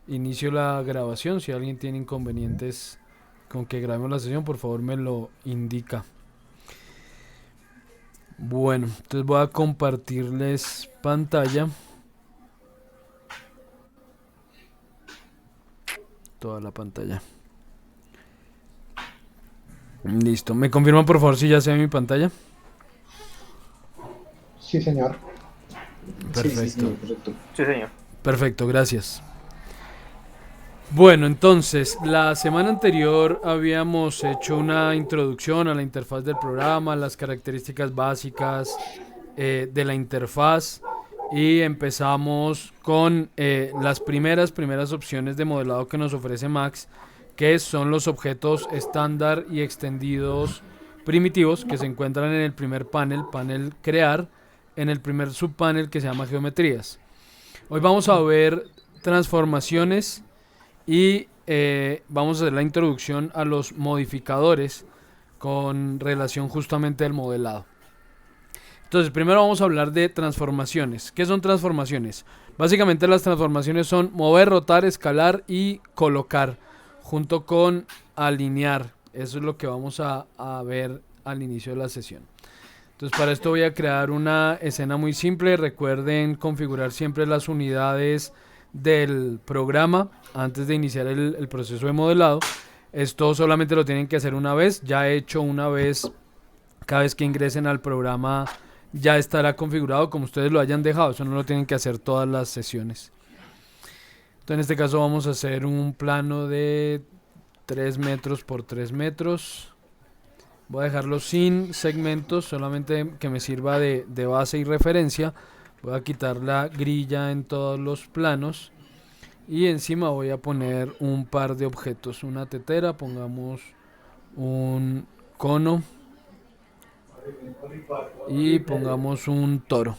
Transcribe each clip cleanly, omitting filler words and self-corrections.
inicio la grabación. Si alguien tiene inconvenientes con que grabemos la sesión, por favor me lo indica. Bueno, entonces voy a compartirles pantalla. Toda la pantalla. Listo. ¿Me confirman por favor si ya se ve mi pantalla? Sí, señor. Sí, sí, Perfecto. señor, correcto. Sí, señor. Perfecto, gracias. Bueno, entonces, la semana anterior habíamos hecho una introducción a la interfaz del programa, las características básicas de la interfaz y empezamos con las primeras opciones de modelado que nos ofrece Max, que son los objetos estándar y extendidos primitivos que se encuentran en el primer panel crear, en el primer subpanel que se llama geometrías. Hoy vamos a ver transformaciones y vamos a hacer la introducción a los modificadores con relación justamente al modelado. Entonces, primero vamos a hablar de transformaciones. ¿Qué son transformaciones? Básicamente las transformaciones son mover, rotar, escalar y colocar, junto con alinear. Eso es lo que vamos a ver al inicio de la sesión. Entonces, para esto voy a crear una escena muy simple. Recuerden configurar siempre las unidades del programa antes de iniciar el proceso de modelado. Esto solamente lo tienen que hacer una vez. Ya hecho una vez, cada vez que ingresen al programa ya estará configurado como ustedes lo hayan dejado. Eso no lo tienen que hacer todas las sesiones. Entonces, en este caso vamos a hacer un plano de 3 metros por 3 metros. Voy a dejarlo sin segmentos, solamente que me sirva de base y referencia. Voy a quitar la grilla en todos los planos. Y encima voy a poner un par de objetos. Una tetera, pongamos un cono. Y pongamos un toro.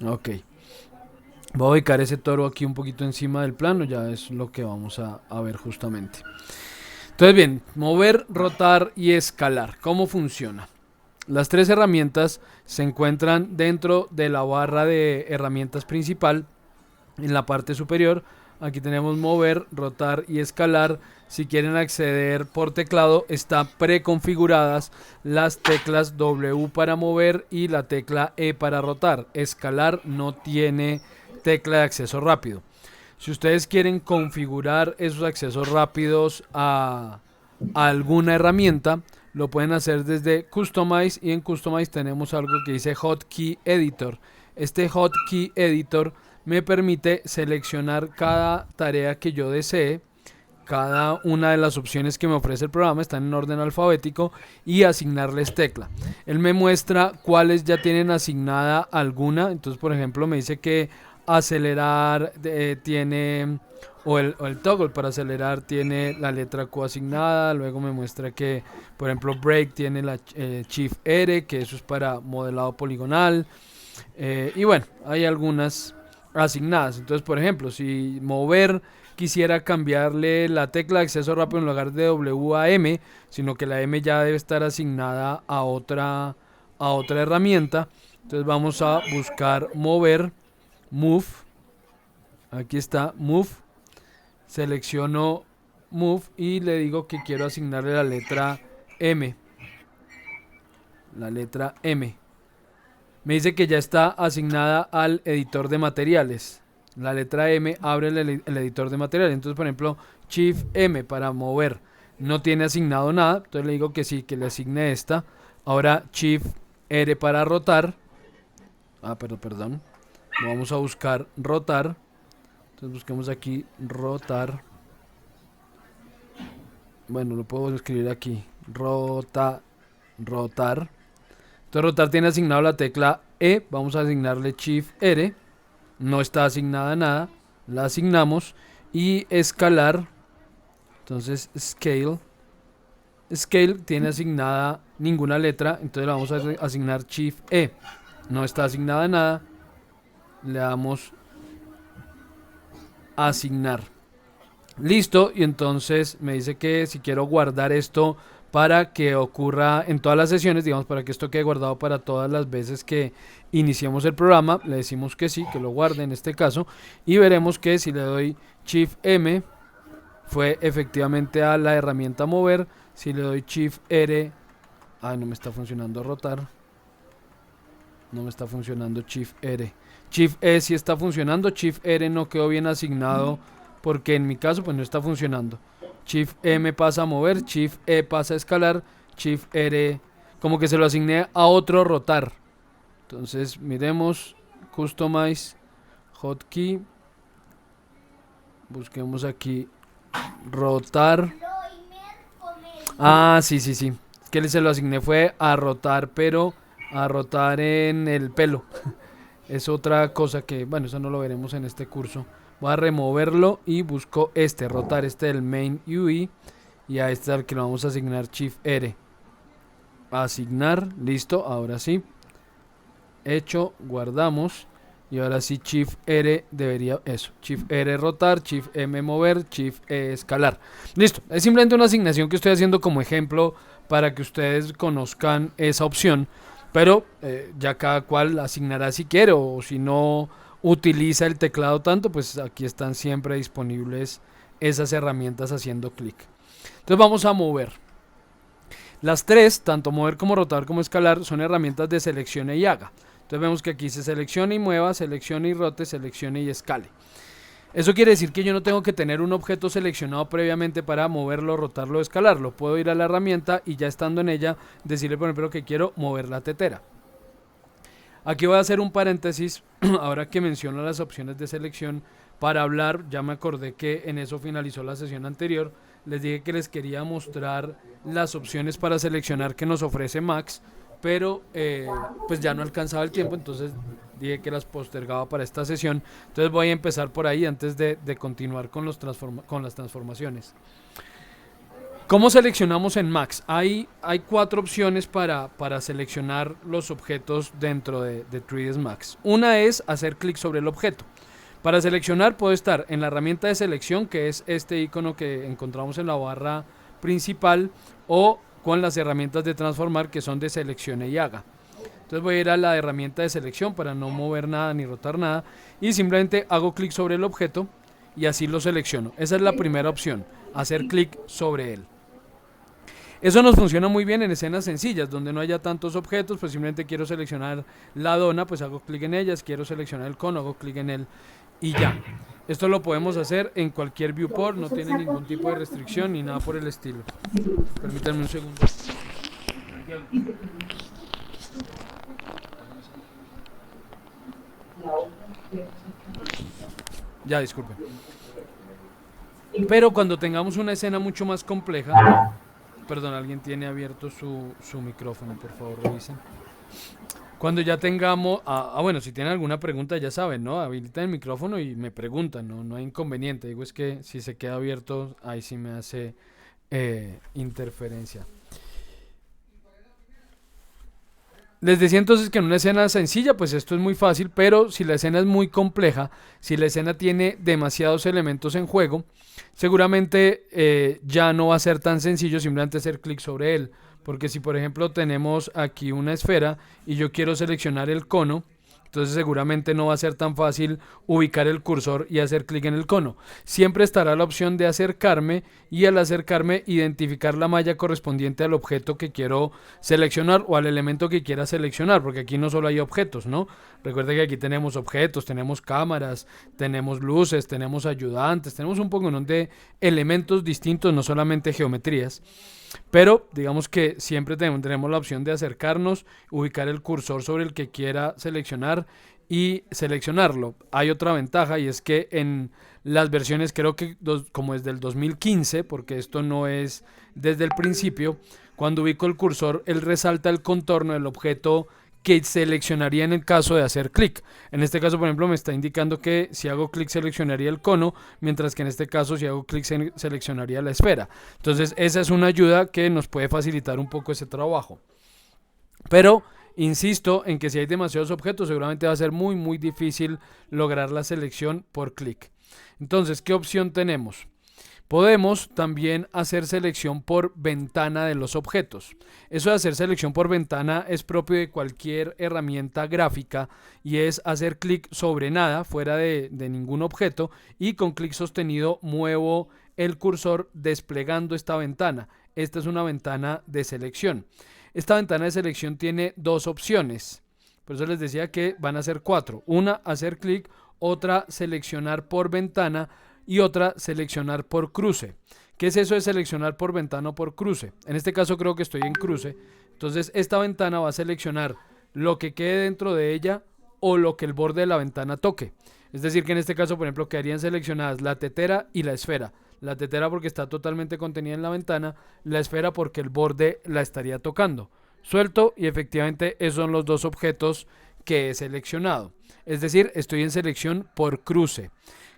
Ok. Voy a ubicar ese toro aquí un poquito encima del plano. Ya es lo que vamos a ver justamente. Entonces bien, mover, rotar y escalar. ¿Cómo funciona? Las tres herramientas se encuentran dentro de la barra de herramientas principal en la parte superior. Aquí tenemos mover, rotar y escalar. Si quieren acceder por teclado, están preconfiguradas las teclas W para mover y la tecla E para rotar. Escalar no tiene tecla de acceso rápido. Si ustedes quieren configurar esos accesos rápidos a alguna herramienta, lo pueden hacer desde Customize, y en Customize tenemos algo que dice Hotkey Editor. Este Hotkey Editor me permite seleccionar cada tarea que yo desee. Cada una de las opciones que me ofrece el programa están en orden alfabético y asignarles tecla. Él me muestra cuáles ya tienen asignada alguna. Entonces, por ejemplo, me dice que acelerar tiene, o el toggle para acelerar tiene la letra Q asignada. Luego me muestra que, por ejemplo, break tiene la Shift R, que eso es para modelado poligonal. Y bueno, hay algunas asignadas. Entonces, por ejemplo, si mover quisiera cambiarle la tecla de acceso rápido en lugar de W a M, sino que la M ya debe estar asignada a otra herramienta. Entonces vamos a buscar mover, move. Aquí está, move. Selecciono move y le digo que quiero asignarle la letra M. La letra M. Me dice que ya está asignada al editor de materiales. La letra M abre el editor de materiales. Entonces, por ejemplo, Shift M para mover no tiene asignado nada. Entonces le digo que sí, que le asigne esta. Ahora Shift R para rotar. Perdón. Vamos a buscar rotar. Entonces busquemos aquí rotar. Bueno, lo puedo escribir aquí. Rotar. Entonces rotar tiene asignado la tecla E. Vamos a asignarle Shift R. No está asignada nada. La asignamos. Y escalar. Entonces scale. Scale tiene asignada ninguna letra. Entonces le vamos a asignar Shift E. No está asignada nada. Le damos asignar. Listo. Y entonces me dice que si quiero guardar esto para que ocurra en todas las sesiones, digamos, para que esto quede guardado para todas las veces que iniciemos el programa. Le decimos que sí, que lo guarde en este caso, y veremos que si le doy Shift M fue efectivamente a la herramienta mover. Si le doy Shift R, no me está funcionando rotar, no me está funcionando Shift R. Shift E sí está funcionando, Shift R no quedó bien asignado porque en mi caso pues no está funcionando. Shift M pasa a mover, Shift E pasa a escalar, Shift R como que se lo asigné a otro rotar. Entonces miremos, Customize, Hotkey, busquemos aquí rotar. Sí, que se lo asigné fue a rotar, pero a rotar en el pelo. Es otra cosa que, bueno, eso no lo veremos en este curso. Voy a removerlo y busco rotar del main UI, y a este al que lo vamos a asignar Shift R. Asignar, listo, ahora sí. Hecho, guardamos. Y ahora sí Shift R debería, Shift R rotar, Shift M mover, Shift E escalar. Listo, es simplemente una asignación que estoy haciendo como ejemplo para que ustedes conozcan esa opción. Pero ya cada cual asignará si quiere, o si no utiliza el teclado tanto, pues aquí están siempre disponibles esas herramientas haciendo clic. Entonces vamos a mover. Las tres, tanto mover como rotar como escalar, son herramientas de seleccione y haga. Entonces vemos que aquí se selecciona y mueva, seleccione y rote, seleccione y escale. Eso quiere decir que yo no tengo que tener un objeto seleccionado previamente para moverlo, rotarlo o escalarlo. Puedo ir a la herramienta y ya estando en ella decirle, por ejemplo, que quiero mover la tetera. Aquí voy a hacer un paréntesis ahora que menciono las opciones de selección para hablar. Ya me acordé que en eso finalizó la sesión anterior. Les dije que les quería mostrar las opciones para seleccionar que nos ofrece Max, pero pues ya no alcanzaba el tiempo, entonces dije que las postergaba para esta sesión. Entonces voy a empezar por ahí antes de continuar con las transformaciones. ¿Cómo seleccionamos en Max? Hay 4 opciones para seleccionar los objetos dentro de 3ds Max. Una es hacer clic sobre el objeto. Para seleccionar puedo estar en la herramienta de selección, que es este icono que encontramos en la barra principal, o con las herramientas de transformar, que son de seleccione y haga. Entonces voy a ir a la herramienta de selección para no mover nada ni rotar nada, y simplemente hago clic sobre el objeto y así lo selecciono. Esa es la primera opción, hacer clic sobre él. Eso nos funciona muy bien en escenas sencillas, donde no haya tantos objetos. Pues simplemente quiero seleccionar la dona, pues hago clic en ella. Quiero seleccionar el cono, hago clic en él y ya. Esto lo podemos hacer en cualquier viewport, no tiene ningún tipo de restricción ni nada por el estilo. Permítanme un segundo. Ya, disculpen. Pero cuando tengamos una escena mucho más compleja, perdón, alguien tiene abierto su micrófono, por favor revisen. Cuando ya tengamos, bueno, si tienen alguna pregunta ya saben, ¿no? Habilitan el micrófono y me preguntan, no hay inconveniente. Digo, es que si se queda abierto, ahí sí me hace interferencia. Les decía entonces que en una escena sencilla, pues esto es muy fácil, pero si la escena es muy compleja, si la escena tiene demasiados elementos en juego, seguramente ya no va a ser tan sencillo simplemente hacer clic sobre él. Porque si por ejemplo tenemos aquí una esfera y yo quiero seleccionar el cono, entonces seguramente no va a ser tan fácil ubicar el cursor y hacer clic en el cono. Siempre estará la opción de acercarme, y al acercarme identificar la malla correspondiente al objeto que quiero seleccionar o al elemento que quiera seleccionar, porque aquí no solo hay objetos, ¿no? Recuerda que aquí tenemos objetos, tenemos cámaras, tenemos luces, tenemos ayudantes, tenemos un poco de elementos distintos, no solamente geometrías. Pero digamos que siempre tenemos la opción de acercarnos, ubicar el cursor sobre el que quiera seleccionar y seleccionarlo. Hay otra ventaja, y es que en las versiones, creo que como es del 2015, porque esto no es desde el principio, cuando ubico el cursor, él resalta el contorno del objeto que seleccionaría en el caso de hacer clic. En este caso, por ejemplo, me está indicando que si hago clic seleccionaría el cono, mientras que en este caso si hago clic seleccionaría la esfera. Entonces esa es una ayuda que nos puede facilitar un poco ese trabajo. Pero insisto en que si hay demasiados objetos, seguramente va a ser muy difícil lograr la selección por clic. Entonces, ¿qué opción tenemos? Podemos también hacer selección por ventana de los objetos. Eso de hacer selección por ventana es propio de cualquier herramienta gráfica y es hacer clic sobre nada, fuera de ningún objeto, y con clic sostenido muevo el cursor desplegando esta ventana. Esta es una ventana de selección. Esta ventana de selección tiene dos opciones. Por eso les decía que van a ser 4. Una, hacer clic, otra, seleccionar por ventana y otra, seleccionar por cruce. ¿Qué es eso de seleccionar por ventana o por cruce? En este caso creo que estoy en cruce. Entonces esta ventana va a seleccionar lo que quede dentro de ella o lo que el borde de la ventana toque. Es decir, que en este caso, por ejemplo, quedarían seleccionadas la tetera y la esfera. La tetera porque está totalmente contenida en la ventana, la esfera porque el borde la estaría tocando. Suelto y efectivamente esos son los dos objetos que he seleccionado. Es decir, estoy en selección por cruce.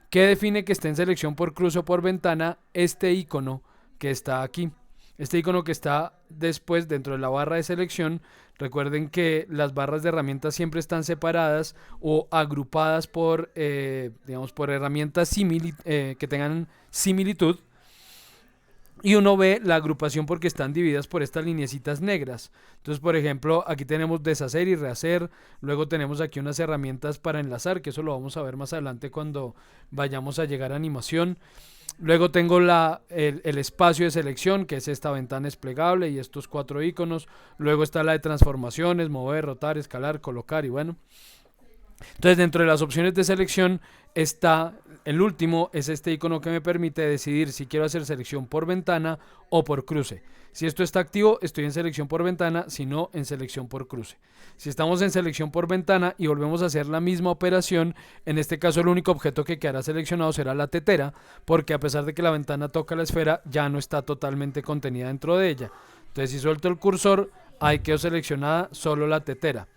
¿Qué define que esté en selección por cruce o por ventana? Este icono que está aquí. Este icono que está después dentro de la barra de selección. Recuerden que las barras de herramientas siempre están separadas o agrupadas por, digamos, por herramientas que tengan similitud. Y uno ve la agrupación porque están divididas por estas lineecitas negras. Entonces, por ejemplo, aquí tenemos deshacer y rehacer. Luego tenemos aquí unas herramientas para enlazar, que eso lo vamos a ver más adelante cuando vayamos a llegar a animación. Luego tengo el espacio de selección, que es esta ventana desplegable y estos 4 iconos. Luego está la de transformaciones, mover, rotar, escalar, colocar y bueno. Entonces, dentro de las opciones de selección está el último, es este icono que me permite decidir si quiero hacer selección por ventana o por cruce. Si esto está activo, estoy en selección por ventana, si no, en selección por cruce. Si estamos en selección por ventana y volvemos a hacer la misma operación, en este caso el único objeto que quedará seleccionado será la tetera, porque a pesar de que la ventana toca la esfera, ya no está totalmente contenida dentro de ella. Entonces, si suelto el cursor, ahí quedó seleccionada solo la tetera.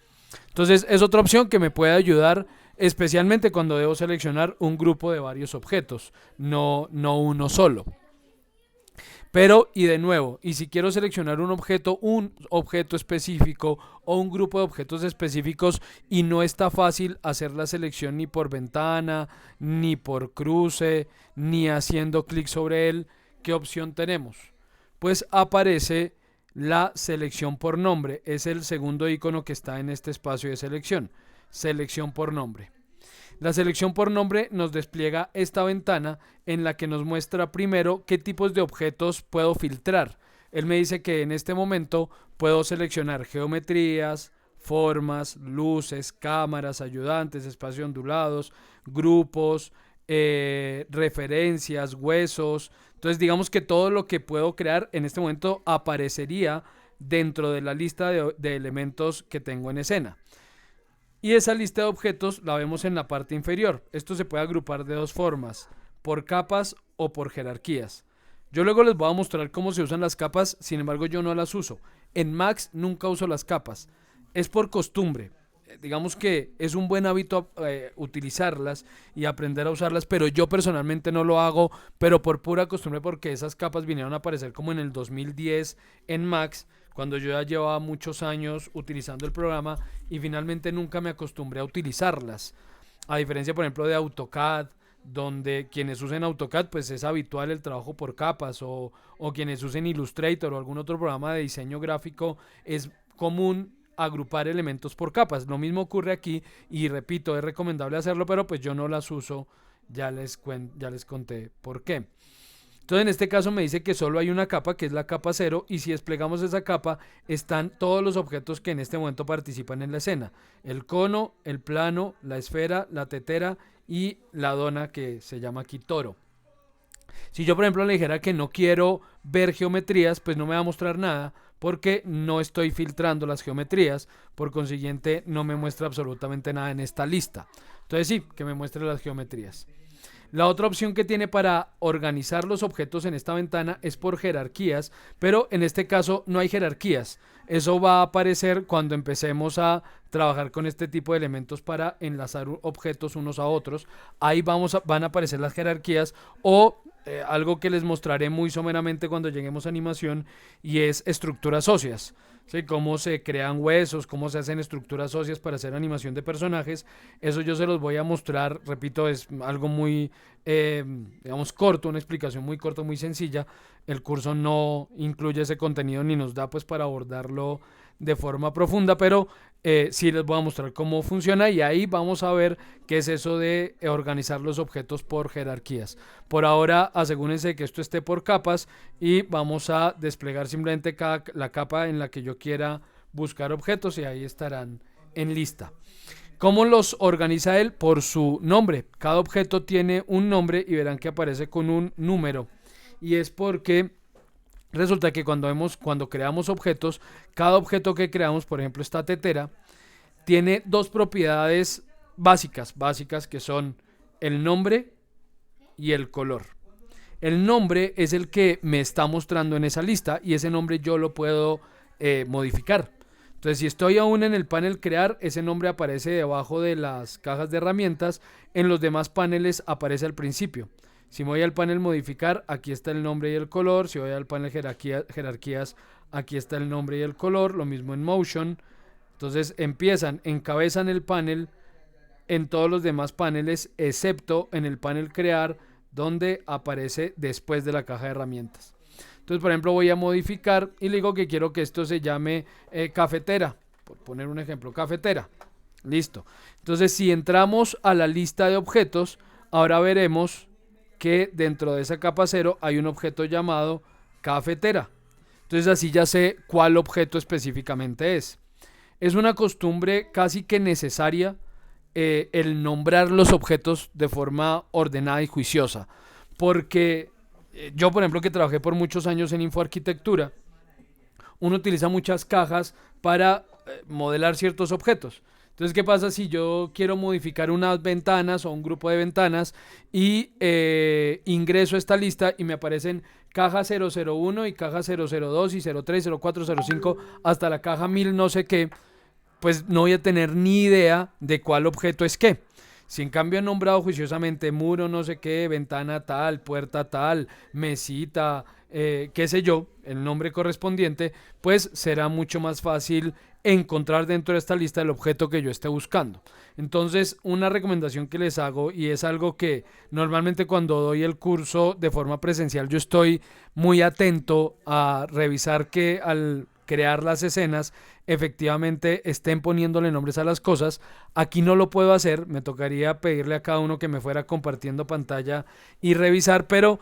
Entonces es otra opción que me puede ayudar, especialmente cuando debo seleccionar un grupo de varios objetos, no uno solo. Pero, y de nuevo, y si quiero seleccionar un objeto específico o un grupo de objetos específicos y no está fácil hacer la selección ni por ventana, ni por cruce, ni haciendo clic sobre él, ¿qué opción tenemos? Pues aparece la selección por nombre. Es el segundo icono que está en este espacio de selección. Selección por nombre. La selección por nombre nos despliega esta ventana en la que nos muestra primero qué tipos de objetos puedo filtrar. Él me dice que en este momento puedo seleccionar geometrías, formas, luces, cámaras, ayudantes, espacios ondulados, grupos, referencias, huesos. Entonces digamos que todo lo que puedo crear en este momento aparecería dentro de la lista de elementos que tengo en escena. Y esa lista de objetos la vemos en la parte inferior. Esto se puede agrupar de dos formas, por capas o por jerarquías. Yo luego les voy a mostrar cómo se usan las capas, sin embargo yo no las uso. En Max nunca uso las capas, es por costumbre. Digamos que es un buen hábito utilizarlas y aprender a usarlas, pero yo personalmente no lo hago, pero por pura costumbre, porque esas capas vinieron a aparecer como en el 2010 en Max, cuando yo ya llevaba muchos años utilizando el programa y finalmente nunca me acostumbré a utilizarlas. A diferencia, por ejemplo, de AutoCAD, donde quienes usen AutoCAD pues es habitual el trabajo por capas, o quienes usen Illustrator o algún otro programa de diseño gráfico, es común agrupar elementos por capas. Lo mismo ocurre aquí y repito, es recomendable hacerlo, pero pues yo no las uso, ya les conté por qué. Entonces en este caso me dice que solo hay una capa, que es la capa 0, y si desplegamos esa capa están todos los objetos que en este momento participan en la escena: el cono, el plano, la esfera, la tetera y la dona, que se llama aquí toro. Si yo por ejemplo le dijera que no quiero ver geometrías, pues no me va a mostrar nada porque no estoy filtrando las geometrías, por consiguiente no me muestra absolutamente nada en esta lista. Entonces sí, que me muestre las geometrías. La otra opción que tiene para organizar los objetos en esta ventana es por jerarquías, pero en este caso no hay jerarquías. Eso va a aparecer cuando empecemos a trabajar con este tipo de elementos para enlazar objetos unos a otros. Ahí van a aparecer las jerarquías o algo que les mostraré muy someramente cuando lleguemos a animación, y es estructuras óseas. Sí, cómo se crean huesos, cómo se hacen estructuras óseas para hacer animación de personajes. Eso yo se los voy a mostrar, repito, es algo muy, eh, digamos, corto, una explicación muy corta, muy sencilla. El curso no incluye ese contenido ni nos da pues para abordarlo de forma profunda, pero sí les voy a mostrar cómo funciona y ahí vamos a ver qué es eso de organizar los objetos por jerarquías. Por ahora, asegúrense que esto esté por capas y vamos a desplegar simplemente la capa en la que yo quiera buscar objetos y ahí estarán en lista. ¿Cómo los organiza él? Por su nombre. Cada objeto tiene un nombre y verán que aparece con un número. Y es porque resulta que cuando creamos objetos, cada objeto que creamos, por ejemplo esta tetera, tiene dos propiedades básicas que son el nombre y el color. El nombre es el que me está mostrando en esa lista y ese nombre yo lo puedo modificar. Entonces, si estoy aún en el panel crear, ese nombre aparece debajo de las cajas de herramientas. En los demás paneles aparece al principio. Si me voy al panel modificar, aquí está el nombre y el color. Si voy al panel jerarquías, aquí está el nombre y el color. Lo mismo en motion. Entonces encabezan el panel en todos los demás paneles, excepto en el panel crear, donde aparece después de la caja de herramientas. Entonces, por ejemplo, voy a modificar y le digo que quiero que esto se llame cafetera, por poner un ejemplo, cafetera. Listo. Entonces, si entramos a la lista de objetos, ahora veremos que dentro de esa capa 0 hay un objeto llamado cafetera. Entonces, así ya sé cuál objeto específicamente es. Es una costumbre casi que necesaria el nombrar los objetos de forma ordenada y juiciosa. Porque yo, por ejemplo, que trabajé por muchos años en infoarquitectura, uno utiliza muchas cajas para modelar ciertos objetos. Entonces, ¿qué pasa si yo quiero modificar unas ventanas o un grupo de ventanas y ingreso a esta lista y me aparecen caja 001 y caja 002 y 03, 04, 05 hasta la caja 1000 no sé qué? Pues no voy a tener ni idea de cuál objeto es qué. Si en cambio he nombrado juiciosamente muro no sé qué, ventana tal, puerta tal, mesita, qué sé yo, el nombre correspondiente, pues será mucho más fácil encontrar dentro de esta lista el objeto que yo esté buscando. Entonces, una recomendación que les hago, y es algo que normalmente cuando doy el curso de forma presencial yo estoy muy atento a revisar que al crear las escenas efectivamente estén poniéndole nombres a las cosas. Aquí no lo puedo hacer, me tocaría pedirle a cada uno que me fuera compartiendo pantalla y revisar, pero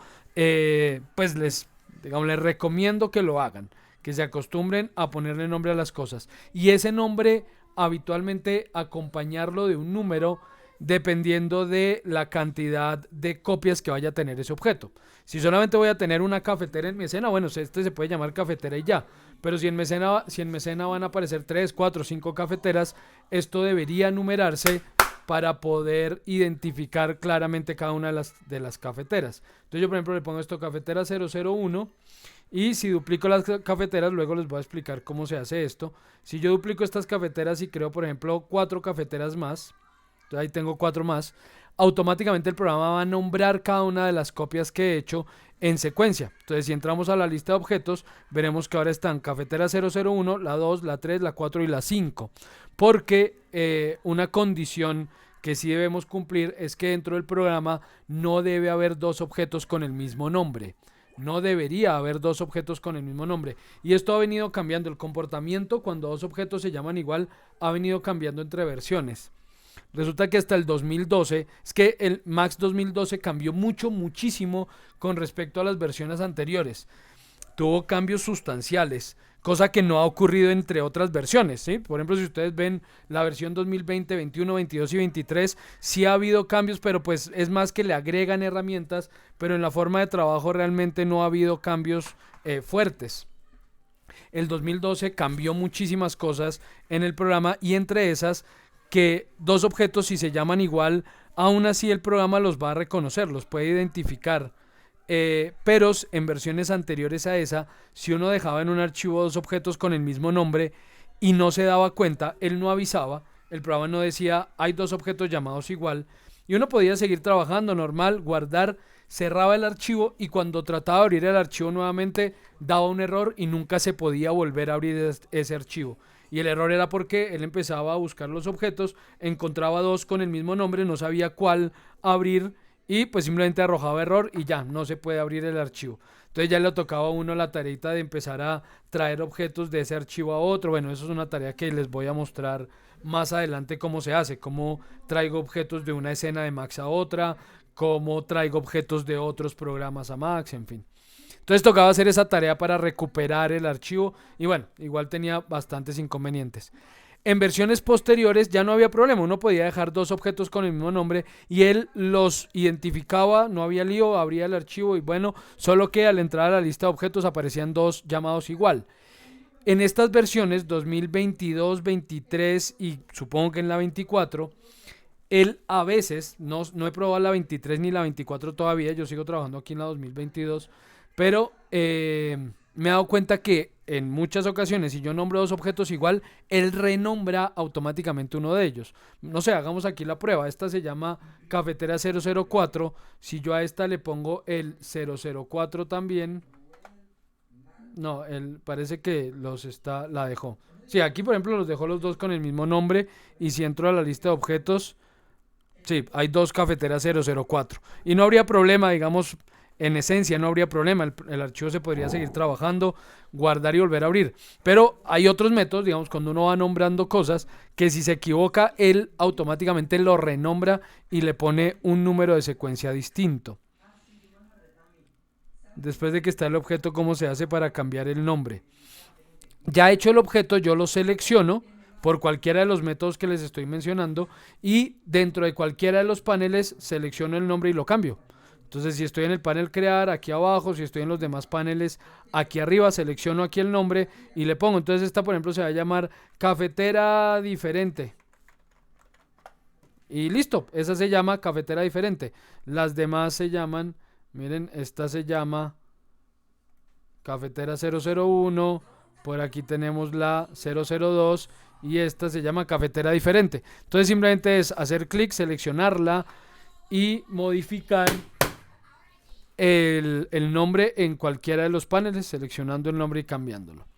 pues les recomiendo que lo hagan, que se acostumbren a ponerle nombre a las cosas y ese nombre habitualmente acompañarlo de un número dependiendo de la cantidad de copias que vaya a tener ese objeto. Si solamente voy a tener una cafetera en mi escena, bueno, este se puede llamar cafetera y ya. Pero si en mi escena van a aparecer 3, 4, 5 cafeteras, esto debería numerarse para poder identificar claramente cada una de las cafeteras. Entonces yo, por ejemplo, le pongo esto cafetera 001 y si duplico las cafeteras, luego les voy a explicar cómo se hace esto. Si yo duplico estas cafeteras y creo, por ejemplo, 4 cafeteras más, entonces ahí tengo 4 más, automáticamente el programa va a nombrar cada una de las copias que he hecho en secuencia. Entonces, si entramos a la lista de objetos, veremos que ahora están cafetera 001, la 2, la 3, la 4 y la 5. Porque una condición que sí debemos cumplir es que dentro del programa no debe haber dos objetos con el mismo nombre. No debería haber dos objetos con el mismo nombre. Y esto ha venido cambiando. El comportamiento cuando dos objetos se llaman igual ha venido cambiando entre versiones. Resulta que hasta el 2012, es que el Max 2012 cambió muchísimo con respecto a las versiones anteriores. Tuvo cambios sustanciales, cosa que no ha ocurrido entre otras versiones, ¿sí? Por ejemplo, si ustedes ven la versión 2020, 21, 22 y 23, sí ha habido cambios, pero pues es más que le agregan herramientas, pero en la forma de trabajo realmente no ha habido cambios fuertes. El 2012 cambió muchísimas cosas en el programa y entre esas que dos objetos si se llaman igual, aún así el programa los va a reconocer, los puede identificar. Pero en versiones anteriores a esa, si uno dejaba en un archivo dos objetos con el mismo nombre y no se daba cuenta, él no avisaba, el programa no decía hay dos objetos llamados igual y uno podía seguir trabajando normal, guardar. cerraba el archivo y cuando trataba de abrir el archivo nuevamente daba un error y nunca se podía volver a abrir ese archivo. Y el error era porque él empezaba a buscar los objetos, encontraba dos con el mismo nombre, no sabía cuál abrir y pues simplemente arrojaba error y ya, no se puede abrir el archivo. Entonces ya le tocaba a uno la tareita de empezar a traer objetos de ese archivo a otro. Bueno, eso es una tarea que les voy a mostrar más adelante cómo se hace, cómo traigo objetos de una escena de Max a otra, cómo traigo objetos de otros programas a Max, en fin. Entonces tocaba hacer esa tarea para recuperar el archivo y bueno, igual tenía bastantes inconvenientes. En versiones posteriores ya no había problema, uno podía dejar dos objetos con el mismo nombre y él los identificaba, no había lío, abría el archivo y bueno, solo que al entrar a la lista de objetos aparecían dos llamados igual. En estas versiones 2022, 23 y supongo que en la 24, él a veces, no he probado la 23 ni la 24 todavía, yo sigo trabajando aquí en la 2022, pero me he dado cuenta que en muchas ocasiones, si yo nombro dos objetos igual, él renombra automáticamente uno de ellos. No sé, hagamos aquí la prueba. Esta se llama Cafetera 004. Si yo a esta le pongo el 004 también. No, él parece que la dejó. Sí, aquí por ejemplo los dejó los dos con el mismo nombre. Y si entro a la lista de objetos, sí, hay dos Cafeteras 004. Y no habría problema, digamos, en esencia no habría problema, el archivo se podría seguir trabajando, guardar y volver a abrir. Pero hay otros métodos, digamos, cuando uno va nombrando cosas, que si se equivoca, él automáticamente lo renombra y le pone un número de secuencia distinto. Después de que está el objeto, ¿cómo se hace para cambiar el nombre? Ya hecho el objeto, yo lo selecciono por cualquiera de los métodos que les estoy mencionando y dentro de cualquiera de los paneles selecciono el nombre y lo cambio. Entonces, si estoy en el panel crear, aquí abajo, si estoy en los demás paneles, aquí arriba, selecciono aquí el nombre y le pongo. Entonces, esta, por ejemplo, se va a llamar Cafetera Diferente. Y listo, esa se llama Cafetera Diferente. Las demás se llaman, miren, esta se llama Cafetera 001, por aquí tenemos la 002 y esta se llama Cafetera Diferente. Entonces, simplemente es hacer clic, seleccionarla y modificar el nombre en cualquiera de los paneles, seleccionando el nombre y cambiándolo.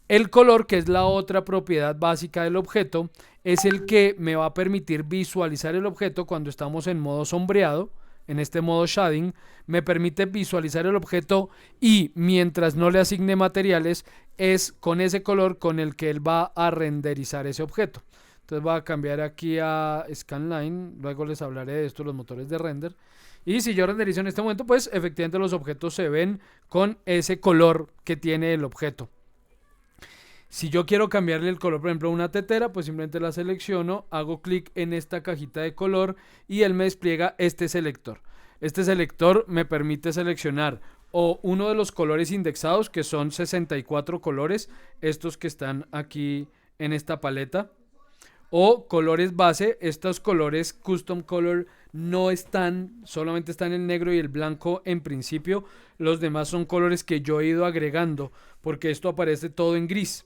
El color, que es la otra propiedad básica del objeto, es el que me va a permitir visualizar el objeto cuando estamos en modo sombreado. En este modo shading me permite visualizar el objeto y mientras no le asigne materiales es con ese color con el que él va a renderizar ese objeto. Entonces voy a cambiar aquí a Scanline, luego les hablaré de esto, los motores de render. Y si yo renderizo en este momento, pues efectivamente los objetos se ven con ese color que tiene el objeto. Si yo quiero cambiarle el color, por ejemplo, a una tetera, pues simplemente la selecciono, hago clic en esta cajita de color y él me despliega este selector. Este selector me permite seleccionar o uno de los colores indexados, que son 64 colores, estos que están aquí en esta paleta, o colores base. Estos colores custom color no están, solamente están el negro y el blanco en principio. Los demás son colores que yo he ido agregando porque esto aparece todo en gris.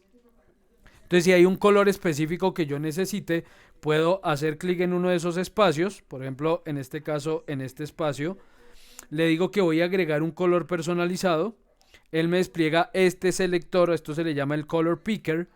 Entonces, si hay un color específico que yo necesite, puedo hacer clic en uno de esos espacios. Por ejemplo, en este caso, en este espacio, le digo que voy a agregar un color personalizado. Él me despliega este selector, esto se le llama el color picker.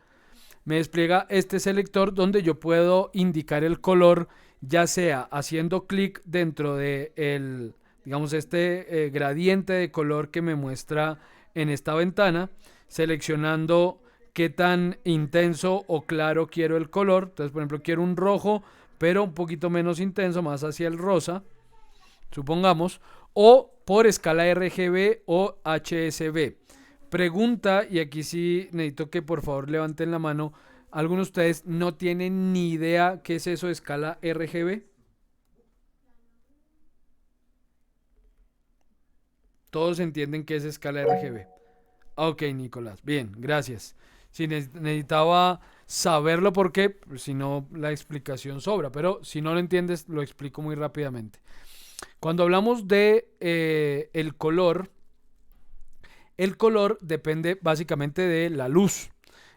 Me despliega este selector donde yo puedo indicar el color, ya sea haciendo clic dentro de el, digamos, este gradiente de color que me muestra en esta ventana, seleccionando qué tan intenso o claro quiero el color. Entonces, por ejemplo, quiero un rojo, pero un poquito menos intenso, más hacia el rosa, supongamos, o por escala RGB o HSB. Pregunta, y aquí sí necesito que por favor levanten la mano, ¿algunos de ustedes no tienen ni idea qué es eso de escala RGB? Todos entienden qué es escala RGB. Ok, Nicolás, bien, gracias. Si necesitaba saberlo porque si no la explicación sobra, pero si no lo entiendes lo explico muy rápidamente. Cuando hablamos de el color depende básicamente de la luz.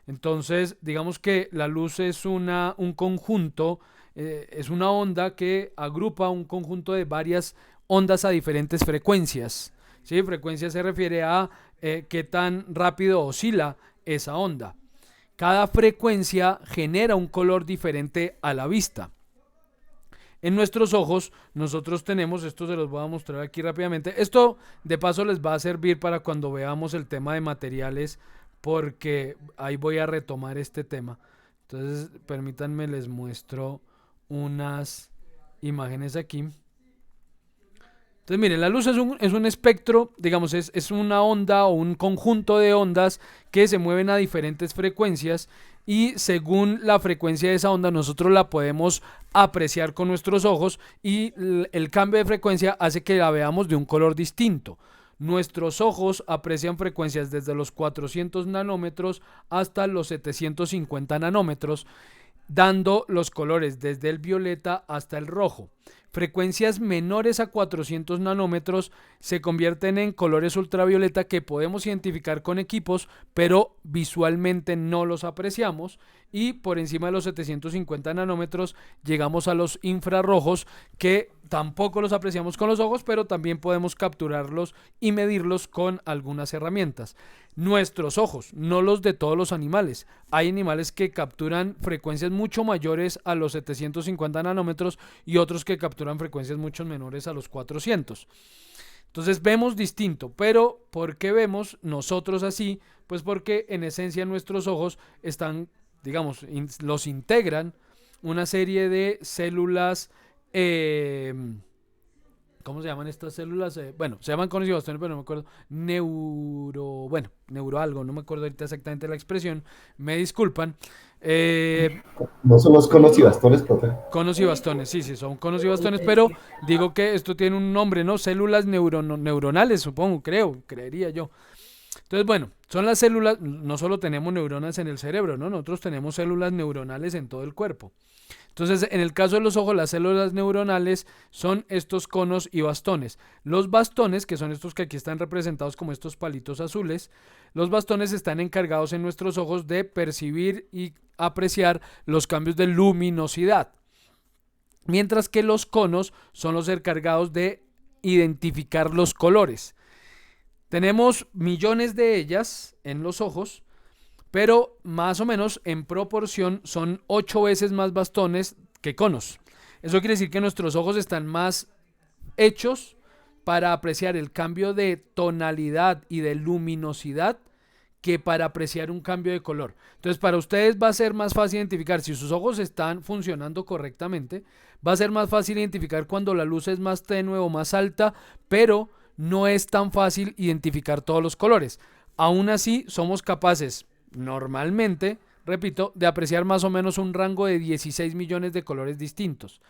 Entonces, digamos que la luz es un conjunto, es una onda que agrupa un conjunto de varias ondas a diferentes frecuencias. ¿Sí? Frecuencia se refiere a qué tan rápido oscila esa onda. Cada frecuencia genera un color diferente a la vista. En nuestros ojos nosotros tenemos, esto se los voy a mostrar aquí rápidamente, esto de paso les va a servir para cuando veamos el tema de materiales, porque ahí voy a retomar este tema. Entonces permítanme, les muestro unas imágenes aquí. Entonces miren, la luz es un espectro, digamos, es una onda o un conjunto de ondas que se mueven a diferentes frecuencias, y según la frecuencia de esa onda nosotros la podemos apreciar con nuestros ojos, y el cambio de frecuencia hace que la veamos de un color distinto. Nuestros ojos aprecian frecuencias desde los 400 nanómetros hasta los 750 nanómetros, dando los colores desde el violeta hasta el rojo. Frecuencias menores a 400 nanómetros se convierten en colores ultravioleta que podemos identificar con equipos, pero visualmente no los apreciamos. Y por encima de los 750 nanómetros llegamos a los infrarrojos, que tampoco los apreciamos con los ojos, pero también podemos capturarlos y medirlos con algunas herramientas. Nuestros ojos, no los de todos los animales. Hay animales que capturan frecuencias mucho mayores a los 750 nanómetros y otros que capturan frecuencias mucho menores a los 400. Entonces vemos distinto, pero ¿por qué vemos nosotros así? Pues porque en esencia nuestros ojos están, digamos, los integran una serie de células, ¿cómo se llaman estas células? Bueno, se llaman conos y bastones, pero no me acuerdo. Neuro algo, no me acuerdo ahorita exactamente la expresión. Me disculpan. No son los conos y bastones, profe. Conos y bastones, sí, son conos y bastones, pero digo que esto tiene un nombre, ¿no? Células neuronales, supongo, creería yo. Entonces, bueno, son las células, no solo tenemos neuronas en el cerebro, ¿no? Nosotros tenemos células neuronales en todo el cuerpo. Entonces, en el caso de los ojos, las células neuronales son estos conos y bastones. Los bastones, que son estos que aquí están representados como estos palitos azules, los bastones están encargados en nuestros ojos de percibir y apreciar los cambios de luminosidad, mientras que los conos son los encargados de identificar los colores. Tenemos millones de ellas en los ojos, pero más o menos en proporción son 8 veces más bastones que conos. Eso quiere decir que nuestros ojos están más hechos para apreciar el cambio de tonalidad y de luminosidad que para apreciar un cambio de color. Entonces, para ustedes va a ser más fácil identificar si sus ojos están funcionando correctamente. Va a ser más fácil identificar cuando la luz es más tenue o más alta, pero no es tan fácil identificar todos los colores. Aún así, somos capaces, normalmente, repito, de apreciar más o menos un rango de 16 millones de colores distintos.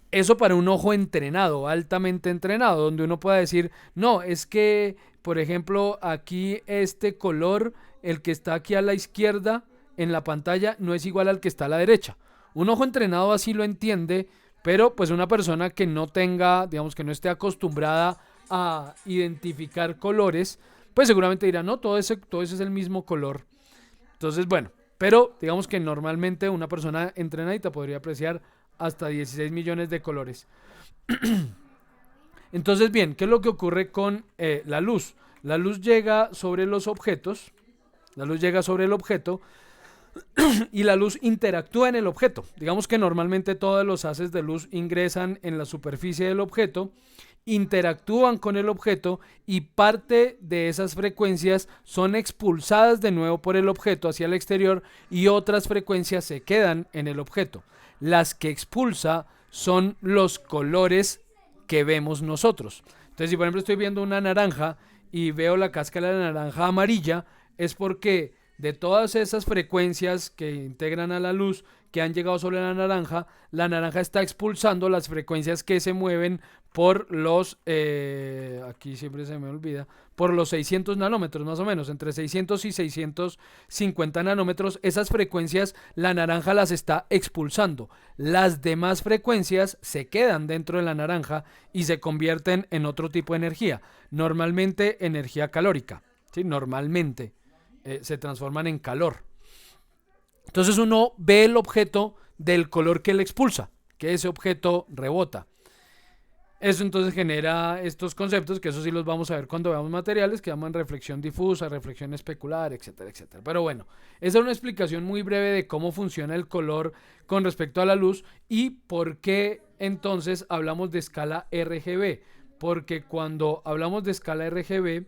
Eso para un ojo entrenado, altamente entrenado, donde uno pueda decir, no, es que, por ejemplo, aquí este color, el que está aquí a la izquierda en la pantalla, no es igual al que está a la derecha. Un ojo entrenado así lo entiende, pero pues una persona que no tenga, digamos, que no esté acostumbrada a identificar colores, pues seguramente dirá, no, todo ese es el mismo color. Entonces, bueno, pero digamos que normalmente una persona entrenadita podría apreciar hasta 16 millones de colores. Entonces, bien, ¿qué es lo que ocurre con la luz? La luz llega sobre los objetos, la luz llega sobre el objeto y la luz interactúa en el objeto. Digamos que normalmente todos los haces de luz ingresan en la superficie del objeto, interactúan con el objeto y parte de esas frecuencias son expulsadas de nuevo por el objeto hacia el exterior y otras frecuencias se quedan en el objeto. Las que expulsa son los colores que vemos nosotros. Entonces, si por ejemplo estoy viendo una naranja y veo la cáscara de la naranja amarilla, es porque de todas esas frecuencias que integran a la luz que han llegado sobre la naranja está expulsando las frecuencias que se mueven por los, aquí siempre se me olvida, por los 600 nanómetros más o menos, entre 600 y 650 nanómetros, esas frecuencias la naranja las está expulsando. Las demás frecuencias se quedan dentro de la naranja y se convierten en otro tipo de energía, normalmente energía calórica, ¿sí? Normalmente se transforman en calor. Entonces uno ve el objeto del color que le expulsa, que ese objeto rebota. Eso entonces genera estos conceptos, que eso sí los vamos a ver cuando veamos materiales, que llaman reflexión difusa, reflexión especular, etcétera, etcétera. Pero bueno, esa es una explicación muy breve de cómo funciona el color con respecto a la luz y por qué entonces hablamos de escala RGB. Porque cuando hablamos de escala RGB,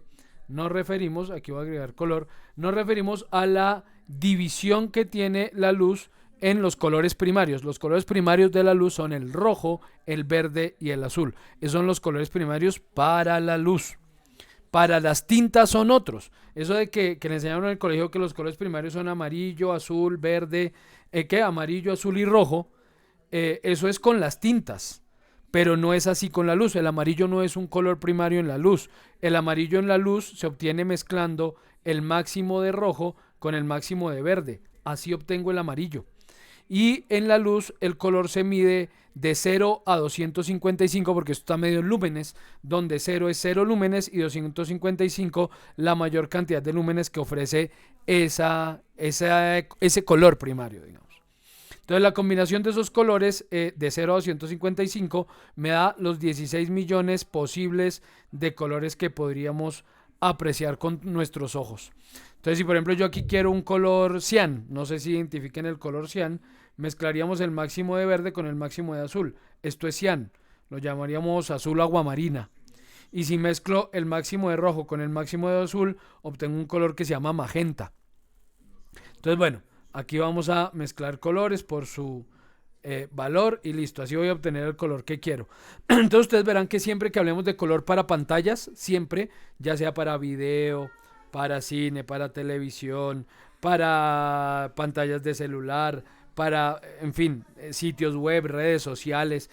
nos referimos, aquí voy a agregar color, nos referimos a la división que tiene la luz en los colores primarios. Los colores primarios de la luz son el rojo, el verde y el azul. Esos son los colores primarios para la luz. Para las tintas son otros. Eso de que le enseñaron en el colegio que los colores primarios son amarillo, azul, verde, amarillo, azul y rojo. Eso es con las tintas. Pero no es así con la luz. El amarillo no es un color primario en la luz. El amarillo en la luz se obtiene mezclando el máximo de rojo con el máximo de verde. Así obtengo el amarillo. Y en la luz el color se mide de 0 a 255 porque esto está medio en lúmenes, donde 0 es 0 lúmenes y 255 la mayor cantidad de lúmenes que ofrece ese color primario, digamos. Entonces la combinación de esos colores de 0 a 255 me da los 16 millones posibles de colores que podríamos apreciar con nuestros ojos. Entonces si por ejemplo yo aquí quiero un color cian, no sé si identifiquen el color cian, mezclaríamos el máximo de verde con el máximo de azul. Esto es cian, lo llamaríamos azul aguamarina. Y si mezclo el máximo de rojo con el máximo de azul, obtengo un color que se llama magenta. Entonces bueno, aquí vamos a mezclar colores por su valor y listo, así voy a obtener el color que quiero. Entonces ustedes verán que siempre que hablemos de color para pantallas, siempre, ya sea para video, para cine, para televisión, para pantallas de celular, para, en fin, sitios web, redes sociales,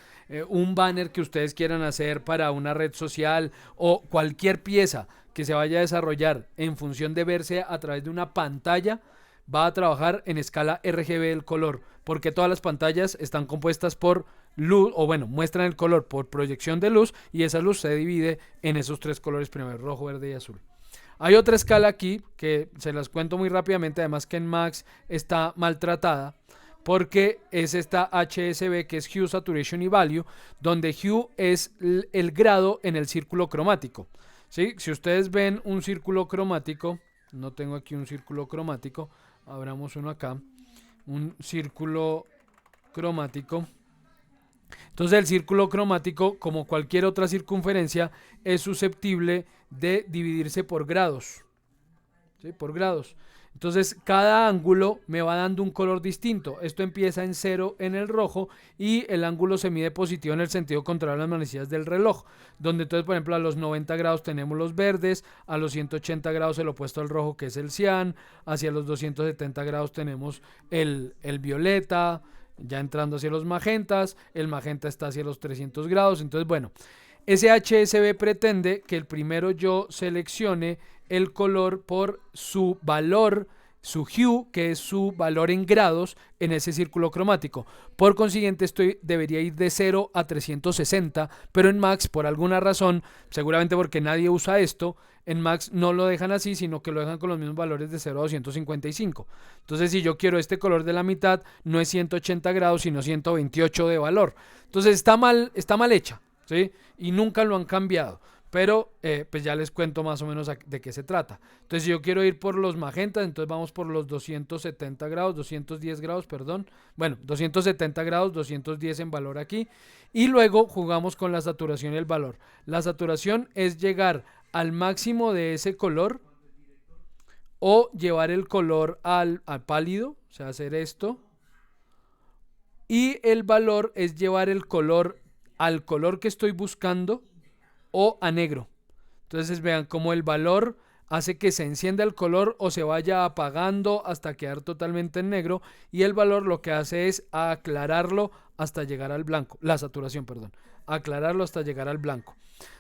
un banner que ustedes quieran hacer para una red social o cualquier pieza que se vaya a desarrollar en función de verse a través de una pantalla, va a trabajar en escala RGB el color, porque todas las pantallas están compuestas por luz, o bueno, muestran el color por proyección de luz, y esa luz se divide en esos tres colores primero, rojo, verde y azul. Hay otra escala aquí que se las cuento muy rápidamente, además que en Max está maltratada, porque es esta HSV, que es Hue, Saturation y Value, donde Hue es el grado en el círculo cromático, ¿sí? Si ustedes ven un círculo cromático, no tengo aquí un círculo cromático, abramos uno acá, un círculo cromático. Entonces el círculo cromático, como cualquier otra circunferencia, es susceptible de dividirse por grados, ¿sí? Por grados. Entonces cada ángulo me va dando un color distinto. Esto empieza en 0 en el rojo y el ángulo se mide positivo en el sentido contrario a las manecillas del reloj, donde entonces por ejemplo a los 90 grados tenemos los verdes, a los 180 grados el opuesto al rojo, que es el cian, hacia los 270 grados tenemos el violeta, ya entrando hacia los magentas, el magenta está hacia los 300 grados. Entonces bueno, ese HSV pretende que el primero yo seleccione el color por su valor, su hue, que es su valor en grados en ese círculo cromático. Por consiguiente, debería ir de 0 a 360, pero en Max, por alguna razón, seguramente porque nadie usa esto, en Max no lo dejan así, sino que lo dejan con los mismos valores de 0 a 255. Entonces, si yo quiero este color de la mitad, no es 180 grados, sino 128 de valor. Entonces, está mal hecha, ¿sí? Y nunca lo han cambiado. Pero pues ya les cuento más o menos de qué se trata. Entonces si yo quiero ir por los magentas, entonces vamos por los 270 grados, 210 grados, perdón. Bueno, 270 grados, 210 en valor aquí. Y luego jugamos con la saturación y el valor. La saturación es llegar al máximo de ese color o llevar el color al pálido, o sea, hacer esto. Y el valor es llevar el color al color que estoy buscando o a negro. Entonces vean cómo el valor hace que se encienda el color o se vaya apagando hasta quedar totalmente en negro, y el valor lo que hace es aclararlo hasta llegar al blanco, la saturación, perdón, aclararlo hasta llegar al blanco.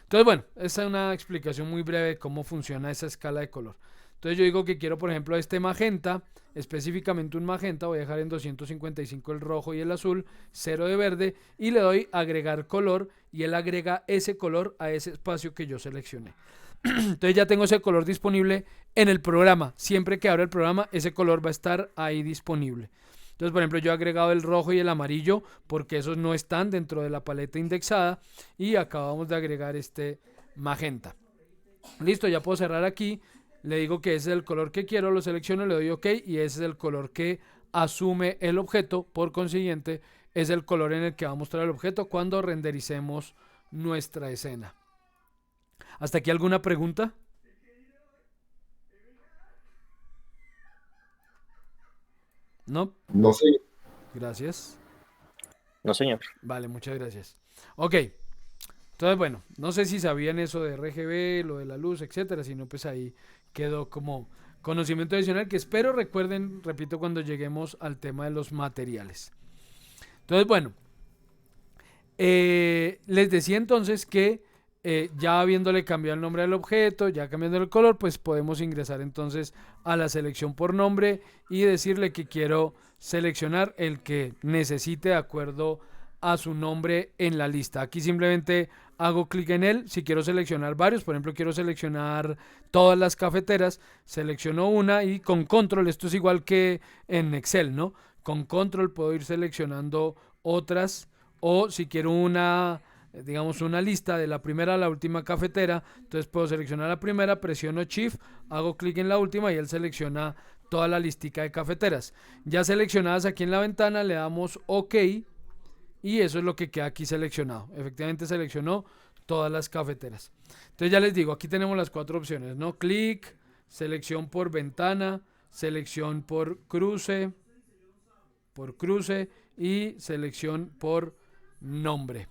Entonces bueno, esa es una explicación muy breve de cómo funciona esa escala de color. Entonces yo digo que quiero, por ejemplo, este magenta, específicamente un magenta, voy a dejar en 255 el rojo y el azul, 0 de verde, y le doy agregar color, y él agrega ese color a ese espacio que yo seleccioné. Entonces ya tengo ese color disponible en el programa. Siempre que abra el programa, ese color va a estar ahí disponible. Entonces, por ejemplo, yo he agregado el rojo y el amarillo porque esos no están dentro de la paleta indexada y acabamos de agregar este magenta. Listo, ya puedo cerrar aquí. Le digo que ese es el color que quiero, lo selecciono, le doy OK y ese es el color que asume el objeto. Por consiguiente, es el color en el que va a mostrar el objeto cuando rendericemos nuestra escena. ¿Hasta aquí alguna pregunta? ¿No? No sé. Gracias. No, señor. Vale, muchas gracias. Ok. Entonces, bueno, no sé si sabían eso de RGB, lo de la luz, etcétera, sino pues ahí quedó como conocimiento adicional que espero recuerden, repito, cuando lleguemos al tema de los materiales. Entonces, bueno, les decía entonces que ya habiéndole cambiado el nombre al objeto, ya cambiando el color, pues podemos ingresar entonces a la selección por nombre y decirle que quiero seleccionar el que necesite de acuerdo a su nombre en la lista. Aquí simplemente hago clic en él. Si quiero seleccionar varios, por ejemplo, quiero seleccionar todas las cafeteras, selecciono una y con control, esto es igual que en Excel, ¿no? Con control puedo ir seleccionando otras o si quiero una, digamos, una lista de la primera a la última cafetera, entonces puedo seleccionar la primera, presiono Shift, hago clic en la última y él selecciona toda la listica de cafeteras. Ya seleccionadas aquí en la ventana le damos OK y eso es lo que queda aquí seleccionado. Efectivamente seleccionó todas las cafeteras. Entonces ya les digo, aquí tenemos las 4 opciones, ¿no? Clic, selección por ventana, selección por cruce y selección por nombre.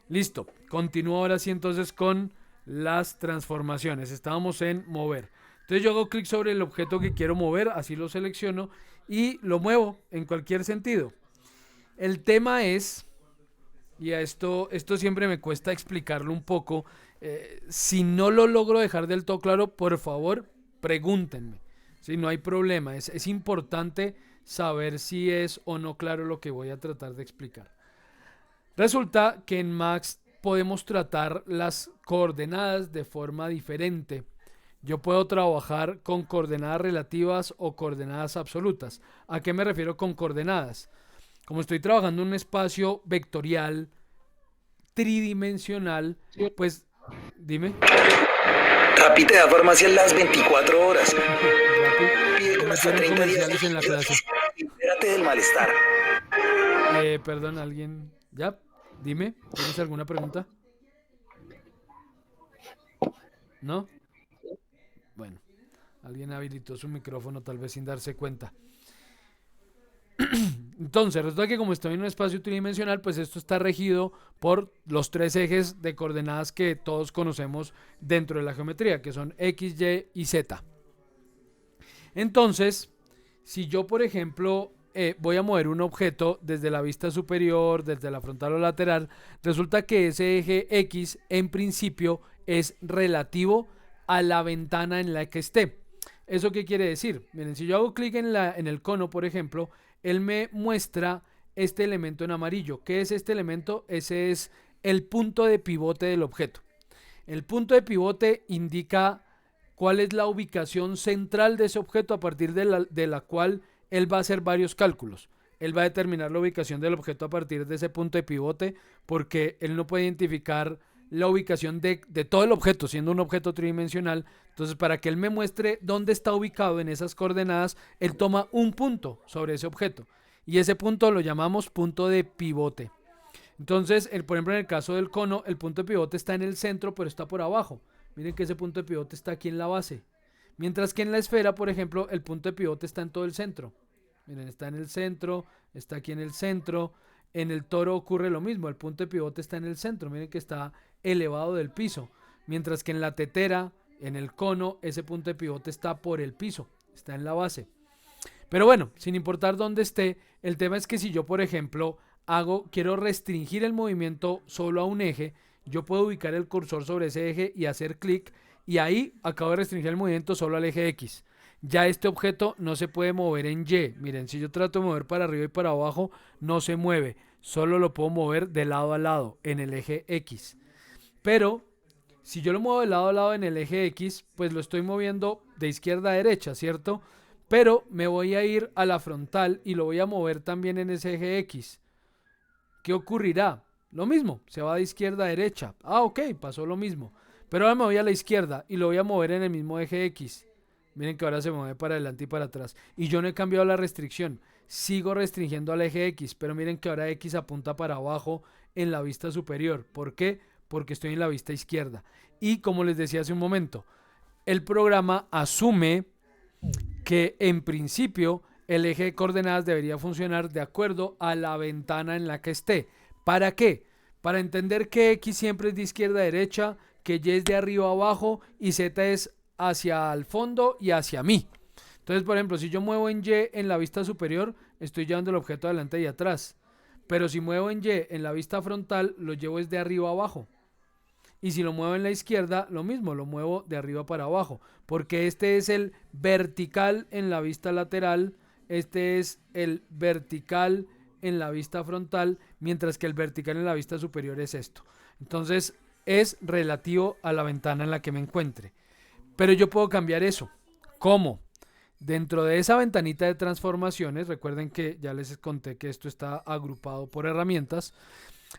Listo. Continúo ahora sí entonces con las transformaciones. Estábamos en mover. Entonces yo hago clic sobre el objeto que quiero mover, así lo selecciono y lo muevo en cualquier sentido. El tema es, y a esto siempre me cuesta explicarlo un poco, si no lo logro dejar del todo claro, por favor, pregúntenme. Si no hay problema, es importante saber si es o no claro lo que voy a tratar de explicar. Resulta que en Max podemos tratar las coordenadas de forma diferente. Yo puedo trabajar con coordenadas relativas o coordenadas absolutas. ¿A qué me refiero con coordenadas? Como estoy trabajando en un espacio vectorial tridimensional, pues dime. Rappi te da farmacia en las 24 horas. Pide con hasta 30 días comerciales en la clase. Libérate del malestar. Perdón, alguien. ¿Ya? Dime, ¿tienes alguna pregunta? ¿No? Bueno, alguien habilitó su micrófono tal vez sin darse cuenta. Entonces, resulta que como estoy en un espacio tridimensional, pues esto está regido por los 3 ejes de coordenadas que todos conocemos dentro de la geometría, que son X, Y y Z. Entonces, si yo, por ejemplo, voy a mover un objeto desde la vista superior, desde la frontal o lateral, resulta que ese eje X en principio es relativo a la ventana en la que esté. ¿Eso qué quiere decir? Miren, si yo hago clic en el cono, por ejemplo, él me muestra este elemento en amarillo. ¿Qué es este elemento? Ese es el punto de pivote del objeto. El punto de pivote indica cuál es la ubicación central de ese objeto a partir de la cual él va a hacer varios cálculos. Él va a determinar la ubicación del objeto a partir de ese punto de pivote porque él no puede identificar la ubicación de todo el objeto, siendo un objeto tridimensional. Entonces, para que él me muestre dónde está ubicado en esas coordenadas, él toma un punto sobre ese objeto. Y ese punto lo llamamos punto de pivote. Entonces, por ejemplo, en el caso del cono, el punto de pivote está en el centro, pero está por abajo. Miren que ese punto de pivote está aquí en la base. Mientras que en la esfera, por ejemplo, el punto de pivote está en todo el centro. Miren, está en el centro, está aquí en el centro. En el toro ocurre lo mismo, el punto de pivote está en el centro, miren que está elevado del piso, mientras que en la tetera, en el cono, ese punto de pivote está por el piso, está en la base. Pero bueno, sin importar dónde esté, el tema es que si yo, por ejemplo, quiero restringir el movimiento solo a un eje, yo puedo ubicar el cursor sobre ese eje y hacer clic, y ahí acabo de restringir el movimiento solo al eje X. Ya este objeto no se puede mover en Y. Miren, si yo trato de mover para arriba y para abajo, no se mueve. Solo lo puedo mover de lado a lado, en el eje X. Pero, si yo lo muevo de lado a lado en el eje X, pues lo estoy moviendo de izquierda a derecha, ¿cierto? pero me voy a ir a la frontal y lo voy a mover también en ese eje X. ¿Qué ocurrirá? Lo mismo, se va de izquierda a derecha. Ah, ok, pasó lo mismo. Pero ahora me voy a la izquierda y lo voy a mover en el mismo eje X. Miren que ahora se mueve para adelante y para atrás. Y yo no he cambiado la restricción. Sigo restringiendo al eje X, pero miren que ahora X apunta para abajo en la vista superior. ¿Por qué? Porque estoy en la vista izquierda. Y como les decía hace un momento, el programa asume que en principio el eje de coordenadas debería funcionar de acuerdo a la ventana en la que esté. ¿Para qué? Para entender que X siempre es de izquierda a derecha, que Y es de arriba a abajo y Z es hacia el fondo y hacia mí. Entonces, por ejemplo, si yo muevo en Y en la vista superior, estoy llevando el objeto adelante y atrás. Pero si muevo en Y en la vista frontal, lo llevo es de arriba a abajo. Y si lo muevo en la izquierda, lo mismo, lo muevo de arriba para abajo. Porque este es el vertical en la vista lateral, este es el vertical en la vista frontal, mientras que el vertical en la vista superior es esto. Entonces, es relativo a la ventana en la que me encuentre. Pero yo puedo cambiar eso. ¿Cómo? Dentro de esa ventanita de transformaciones, recuerden que ya les conté que esto está agrupado por herramientas.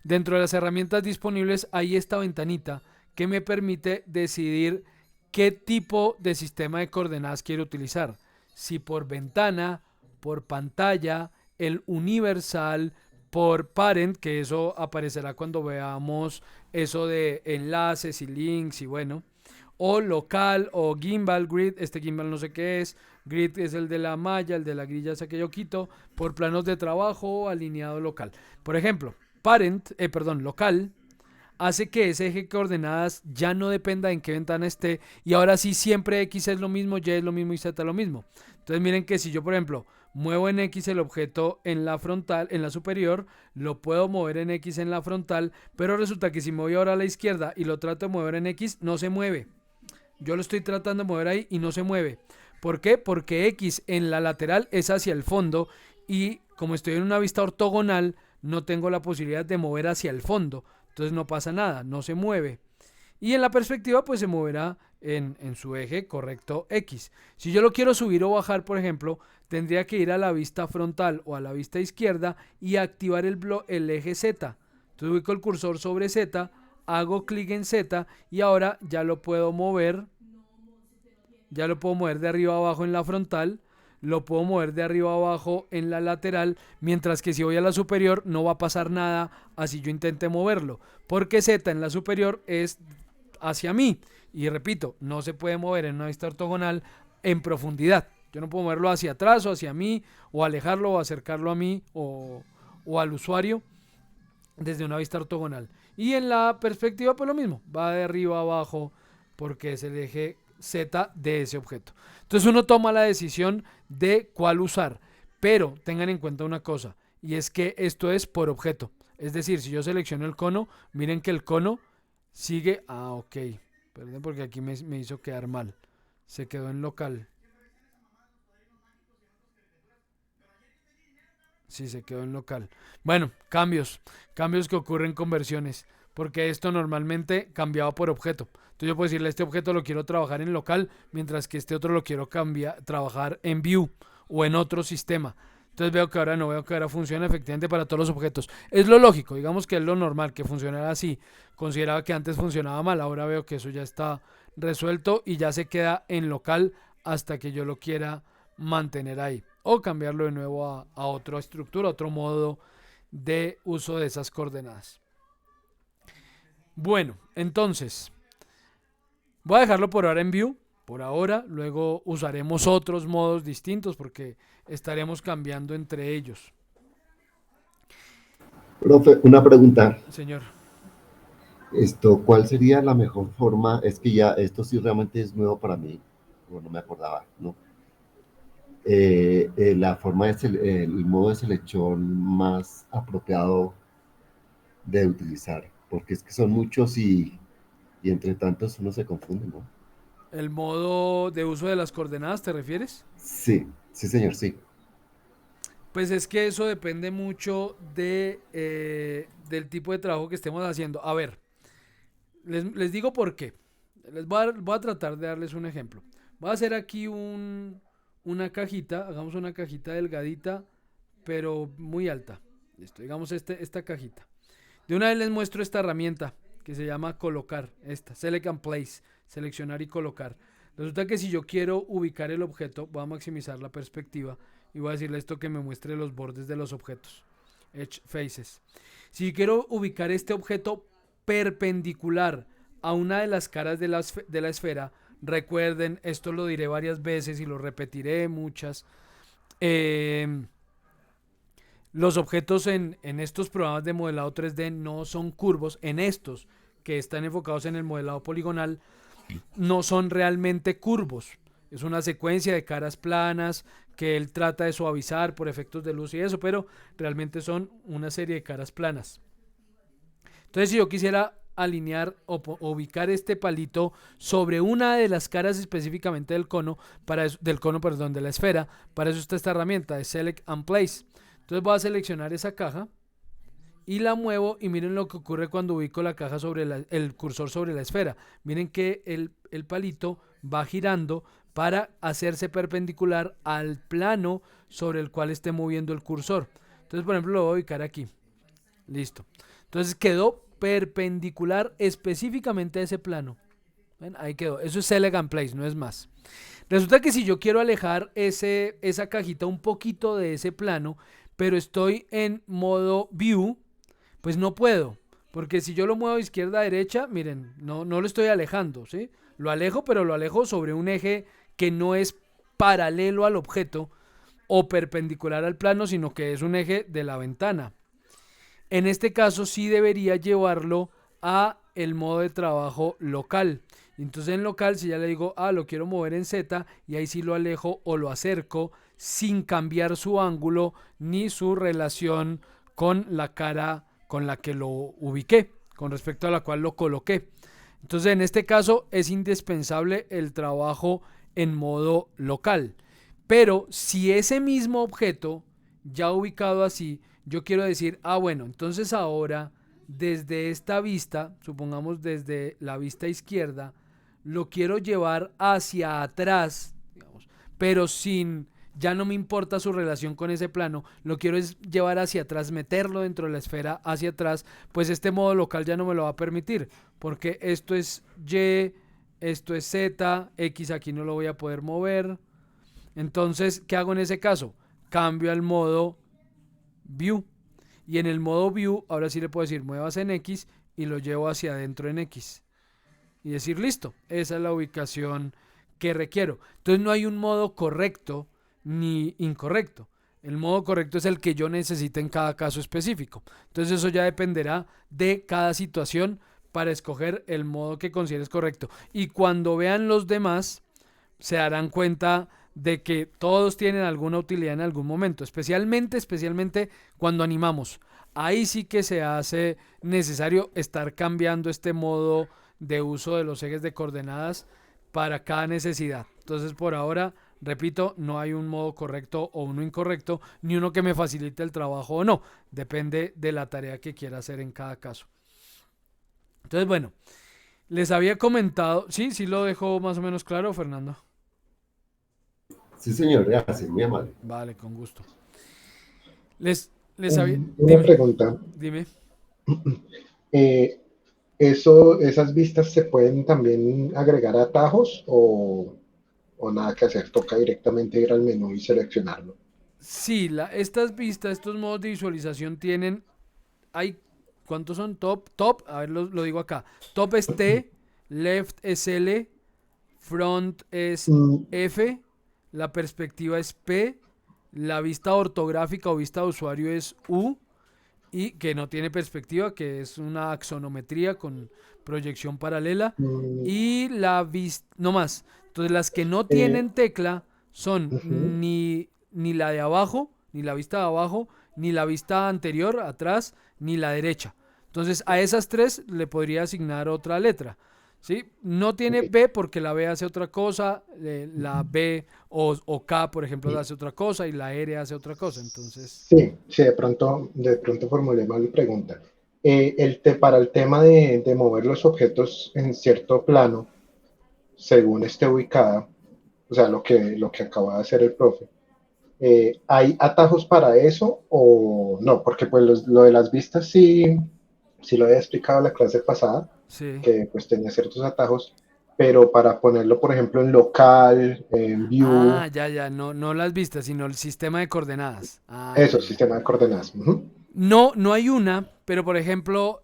Dentro de las herramientas disponibles hay esta ventanita que me permite decidir qué tipo de sistema de coordenadas quiero utilizar. Si por ventana, por pantalla, el universal, por parent, que eso aparecerá cuando veamos eso de enlaces y links y bueno, o local o gimbal, grid, este gimbal no sé qué es, grid es el de la malla, el de la grilla esa que yo quito, por planos de trabajo, alineado local. Por ejemplo, local, hace que ese eje de coordenadas ya no dependa en qué ventana esté y ahora sí siempre X es lo mismo, Y es lo mismo y Z lo mismo. Entonces miren que si yo por ejemplo muevo en X el objeto en la frontal, en la superior, lo puedo mover en X en la frontal, pero resulta que si me voy ahora a la izquierda y lo trato de mover en X, no se mueve. Yo lo estoy tratando de mover ahí y no se mueve. ¿Por qué? Porque X en la lateral es hacia el fondo y como estoy en una vista ortogonal, no tengo la posibilidad de mover hacia el fondo. Entonces no pasa nada, no se mueve. Y en la perspectiva pues se moverá en su eje correcto X. Si yo lo quiero subir o bajar, por ejemplo, tendría que ir a la vista frontal o a la vista izquierda y activar el eje Z. Entonces ubico el cursor sobre Z, hago clic en Z y ahora ya lo puedo mover. Ya lo puedo mover de arriba a abajo en la frontal, lo puedo mover de arriba a abajo en la lateral, mientras que si voy a la superior no va a pasar nada así yo intente moverlo, porque Z en la superior es hacia mí, y repito, no se puede mover en una vista ortogonal en profundidad. Yo no puedo moverlo hacia atrás o hacia mí, o alejarlo o acercarlo a mí o al usuario desde una vista ortogonal. Y en la perspectiva pues lo mismo, va de arriba a abajo porque es el eje Z de ese objeto. Entonces uno toma la decisión de cuál usar, pero tengan en cuenta una cosa, y es que esto es por objeto. Es decir, si yo selecciono el cono, miren que el cono sigue... Ah, ok. Perdón porque aquí me hizo quedar mal. Se quedó en local. Sí, se quedó en local. Bueno, cambios que ocurren con versiones, porque esto normalmente cambiaba por objeto. Entonces yo puedo decirle, este objeto lo quiero trabajar en local, mientras que este otro lo quiero trabajar en view o en otro sistema. Entonces veo que ahora funciona efectivamente para todos los objetos. Es lo lógico, digamos que es lo normal, que funcionara así. Consideraba que antes funcionaba mal, ahora veo que eso ya está resuelto y ya se queda en local hasta que yo lo quiera mantener ahí. O cambiarlo de nuevo a otra estructura, otro modo de uso de esas coordenadas. Bueno, entonces, voy a dejarlo por ahora en view. Por ahora, luego usaremos otros modos distintos porque estaremos cambiando entre ellos. Profe, una pregunta. Señor. ¿Cuál sería la mejor forma? Es que ya esto sí realmente es nuevo para mí, no me acordaba, ¿no? La forma el modo de selección más apropiado de utilizar, porque es que son muchos y entre tantos uno se confunde, ¿no? ¿El modo de uso de las coordenadas te refieres? Sí, sí señor, sí. Pues es que eso depende mucho del tipo de trabajo que estemos haciendo. A ver, les digo por qué. Voy a tratar de darles un ejemplo. Voy a hacer aquí un una cajita, hagamos una cajita delgadita, pero muy alta. Listo, digamos esta cajita. De una vez les muestro esta herramienta que se llama colocar, Select and Place, seleccionar y colocar. Resulta que si yo quiero ubicar el objeto, voy a maximizar la perspectiva y voy a decirle esto que me muestre los bordes de los objetos. Edge Faces. Si quiero ubicar este objeto perpendicular a una de las caras de la esfera, recuerden, esto lo diré varias veces y lo repetiré muchas. Los objetos en estos programas de modelado 3D no son curvos. En estos que están enfocados en el modelado poligonal, no son realmente curvos. Es una secuencia de caras planas que él trata de suavizar por efectos de luz y eso, pero realmente son una serie de caras planas. Entonces, si yo quisiera alinear o ubicar este palito sobre una de las caras específicamente del cono, de la esfera, para eso está esta herramienta de Select and Place. Entonces voy a seleccionar esa caja y la muevo y miren lo que ocurre cuando ubico la caja sobre el cursor sobre la esfera. Miren que el palito va girando para hacerse perpendicular al plano sobre el cual esté moviendo el cursor. Entonces, por ejemplo, lo voy a ubicar aquí. Listo. Entonces quedó perpendicular específicamente a ese plano. ¿Ven? Ahí quedó. Eso es Select and Place, no es más. Resulta que si yo quiero alejar esa cajita un poquito de ese plano, pero estoy en modo View, pues no puedo. Porque si yo lo muevo de izquierda a derecha, miren, no lo estoy alejando, ¿sí? Lo alejo, pero lo alejo sobre un eje que no es paralelo al objeto o perpendicular al plano, sino que es un eje de la ventana. En este caso sí debería llevarlo a el modo de trabajo local. Entonces en local, si ya le digo, lo quiero mover en Z, y ahí sí lo alejo o lo acerco sin cambiar su ángulo ni su relación con la cara con la que lo ubiqué, con respecto a la cual lo coloqué. Entonces en este caso es indispensable el trabajo en modo local. Pero si ese mismo objeto, ya ubicado así, yo quiero decir, bueno, entonces ahora desde esta vista, supongamos desde la vista izquierda, lo quiero llevar hacia atrás, digamos, pero ya no me importa su relación con ese plano, lo quiero es llevar hacia atrás, meterlo dentro de la esfera hacia atrás, pues este modo local ya no me lo va a permitir, porque esto es Y, esto es Z, X aquí no lo voy a poder mover. Entonces, ¿qué hago en ese caso? Cambio al modo View. Y en el modo View, ahora sí le puedo decir, muévase en X y lo llevo hacia adentro en X. Y decir, listo, esa es la ubicación que requiero. Entonces no hay un modo correcto ni incorrecto. El modo correcto es el que yo necesite en cada caso específico. Entonces eso ya dependerá de cada situación para escoger el modo que consideres correcto. Y cuando vean los demás, se darán cuenta de que todos tienen alguna utilidad en algún momento, especialmente cuando animamos. Ahí sí que se hace necesario estar cambiando este modo de uso de los ejes de coordenadas para cada necesidad. Entonces, por ahora, repito, no hay un modo correcto o uno incorrecto, ni uno que me facilite el trabajo o no. Depende de la tarea que quiera hacer en cada caso. Entonces, bueno, les había comentado, sí lo dejo más o menos claro, Fernando. Sí, señor, gracias, muy amable. Vale, con gusto. Les había... Una pregunta. Dime. ¿Esas vistas se pueden también agregar atajos o nada que hacer? Toca directamente ir al menú y seleccionarlo. Sí, estas vistas, estos modos de visualización tienen... ¿Cuántos son? Top, a ver, lo digo acá. Top es T, left es L, front es F, la perspectiva es P, la vista ortográfica o vista de usuario es U, y que no tiene perspectiva, que es una axonometría con proyección paralela, y la vista, no más. Entonces las que no tienen tecla son ni la de abajo, ni la vista de abajo, ni la vista anterior, atrás, ni la derecha. Entonces a esas tres le podría asignar otra letra, ¿sí? No tiene B porque la B hace otra cosa, la B o K, por ejemplo, hace otra cosa, y la R hace otra cosa. Entonces... Sí, de pronto formulé mal la pregunta. Para el tema de mover los objetos en cierto plano, según esté ubicada, o sea, lo que acaba de hacer el profe. ¿Hay atajos para eso o no? Porque pues lo de las vistas sí lo había explicado en la clase pasada, Sí. que pues tenía ciertos atajos, pero para ponerlo, por ejemplo, en local, en view, Ah, ya, no las vistas, sino el sistema de coordenadas. Ah, eso, sistema de coordenadas. Ujú. No, no hay una, pero por ejemplo,